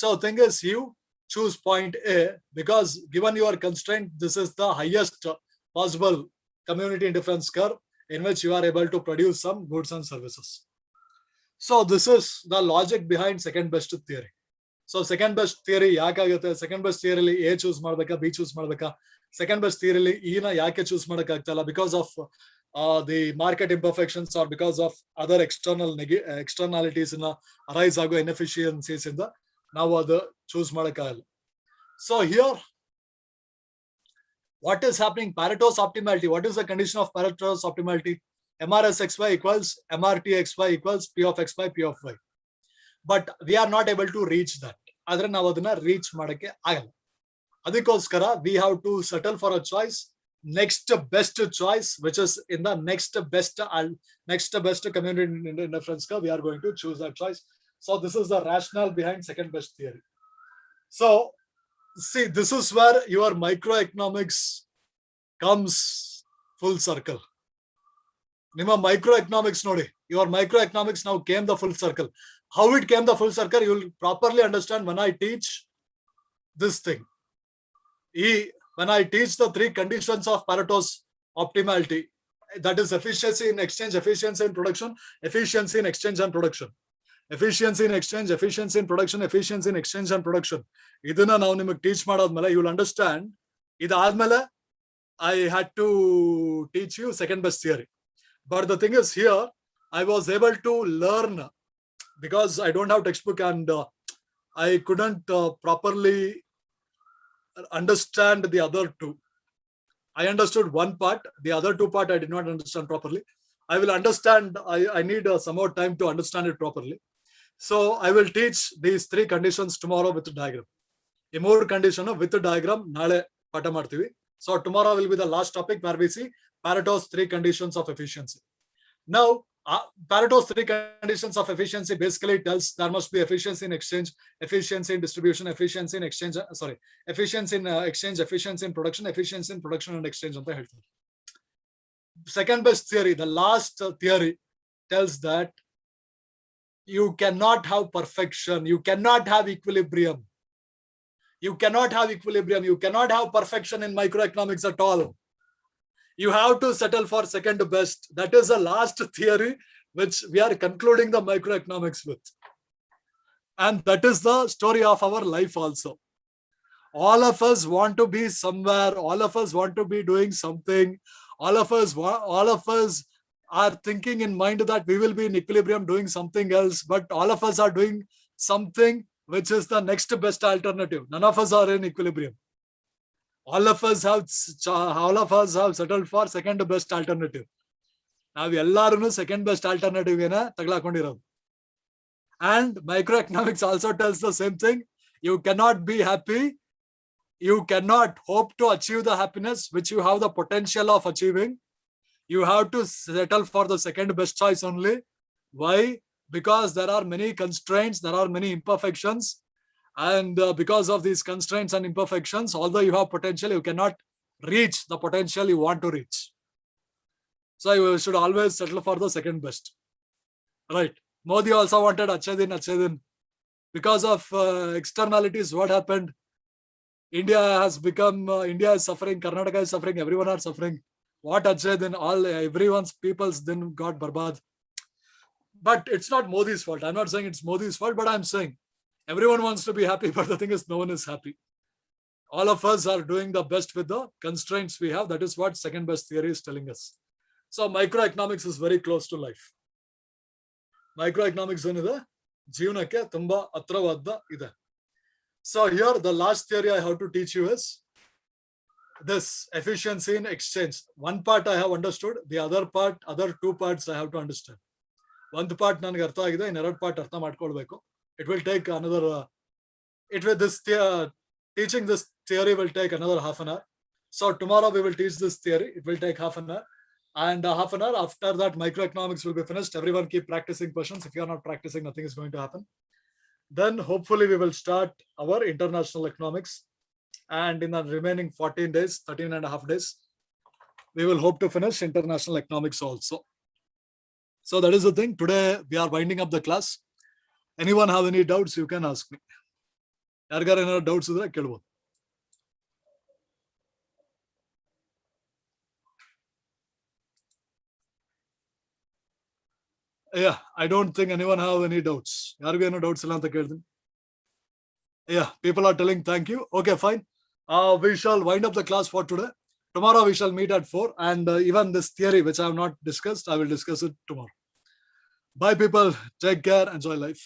So thing is you choose point A because given your constraint, this is the highest possible community difference curve in which you are able to produce some goods and services. So this is the logic behind second best theory. So second best theory ಯಾಕಾಗುತ್ತೆ, second best theory ಅಲ್ಲಿ A choose ಮಾಡ್ಬೇಕಾ B choose ಮಾಡ್ಬೇಕಾ, second best theory ಅಲ್ಲಿ E ನ ಯಾಕೆ choose ಮಾಡಕ್ ಆಗ್ತಾ ಇಲ್ಲ, because of the market imperfections or because of other externalities in arise ಆಗೋ inefficiencies ಇಂದ ನಾವು ಅದು choose ಮಾಡಕ್ ಆಗಲ್ಲ. So here what is happening, Pareto's optimality, what is the condition of Pareto's optimality? MRSXY equals MRTXY equals P of X by P of Y. But we are not able to reach that. ಆದ್ರೆ ನಾವು ಅದನ್ನ reach ಮಾಡಕ್ಕೆ ಆಗಲ್ಲ. ಅದಕ್ಕೋಸ್ಕರ we have to settle for a choice, next best choice, which is in the next best community difference curve. We are going to choose that choice. So this is the rationale behind second best theory. So see, this is where your microeconomics comes full circle. ನಿಮ್ಮ microeconomics ನೋಡಿ, your microeconomics now came the full circle. How it came the full circle, you will properly understand when I teach this thing. When I teach the three conditions of Pareto's optimality, that is efficiency in exchange, efficiency in production, efficiency in exchange and production. Efficiency in exchange, efficiency in production, efficiency in exchange and production. ಇದನ್ನ ನಾವು ನಿಮಗೆ teach ಮಾಡಾದ್ಮೇಲೆ you will understand. ಇದಾದ್ಮೇಲೆ I had to teach you second best theory. But the thing is here, I was able to learn because I don't have textbook and I couldn't properly understand the other two. I understood one part, the other two part I did not understand properly. I will understand, I need some more time to understand it properly. So I will teach these three conditions tomorrow with the diagram. ಈ ಮೂರು condition with diagram ನಾಳೆ ಪಾಠ ಮಾಡ್ತೀವಿ. So tomorrow will be the last topic where we see Pareto's three conditions of efficiency. Now Pareto's three conditions of efficiency basically tells there must be efficiency in exchange, efficiency in distribution, efficiency in exchange, efficiency in exchange, efficiency in production, efficiency in production and exchange ಅಂತ ಹೇಳ್ತಾರೆ. Second best theory, the last theory, tells that you cannot have perfection, you cannot have equilibrium. You cannot have equilibrium, you cannot have perfection in microeconomics at all. You have to settle for second best. That is the last theory which we are concluding the microeconomics with. And that is the story of our life also. All of us want to be somewhere. All of us want to be doing something. All of us are thinking in mind that we will be in equilibrium doing something else. But all of us are doing something which is the next best alternative. None of us are in equilibrium. All of us have settled for second best alternative. Now, second best alternative and microeconomics also tells the same thing. You cannot be happy. You cannot hope to achieve the happiness which you have the potential of achieving. You have to settle for the second best choice only. Why? Because there are many constraints, there are many imperfections. And because of these constraints and imperfections, although you have potential, you cannot reach the potential you want to reach. So you should always settle for the second best. Right. Modi also wanted Achhe Din. Because of externalities, what happened? India is suffering, Karnataka is suffering, everyone are suffering. What Achhe Din? Everyone's people's din got barbad. But it's not Modi's fault. I'm not saying it's Modi's fault, but I'm saying everyone wants to be happy, but the thing is, no one is happy. All of us are doing the best with the constraints we have. That is what second best theory is telling us. So microeconomics is very close to life. Microeconomics is ಜೀವನಕ್ಕೆ ತುಂಬಾ ಹತ್ರವಾದ ಇದೆ. So here the last theory I have to teach you is this efficiency in exchange. One part I have understood, the other two parts I have to understand. One part ನನಗೆ ಅರ್ಥ ಆಗಿದೆ, ಇನ್ನೆರಡು part ಅರ್ಥ ಮಾಡ್ಕೊಳ್ಬೇಕು. It will take another, teaching this theory will take another half an hour. So tomorrow we will teach this theory. It will take half an hour. And half an hour after that, microeconomics will be finished. Everyone keep practicing questions. If you are not practicing, nothing is going to happen. Then hopefully we will start our international economics. And in the remaining 14 days, 13 and a half days, we will hope to finish international economics also. So that is the thing. Today we are winding up the class. Anyone have any doubts, you can ask me. ಯಾರಿಗಾರ ಏನಾದ್ರು doubts ಇದ್ರೆ ಕೇಳ್ಬೋದು. Yeah, I don't think anyone have any doubts. ಯಾರಿಗೂ ಏನೋ doubts ಇಲ್ಲ ಅಂತ ಕೇಳ್ತೀನಿ. Yeah, people are telling thank you. Okay, fine. We shall wind up the class for today. Tomorrow we shall meet at 4, and even this theory which I have not discussed, I will discuss it tomorrow. Bye people, take care, enjoy life.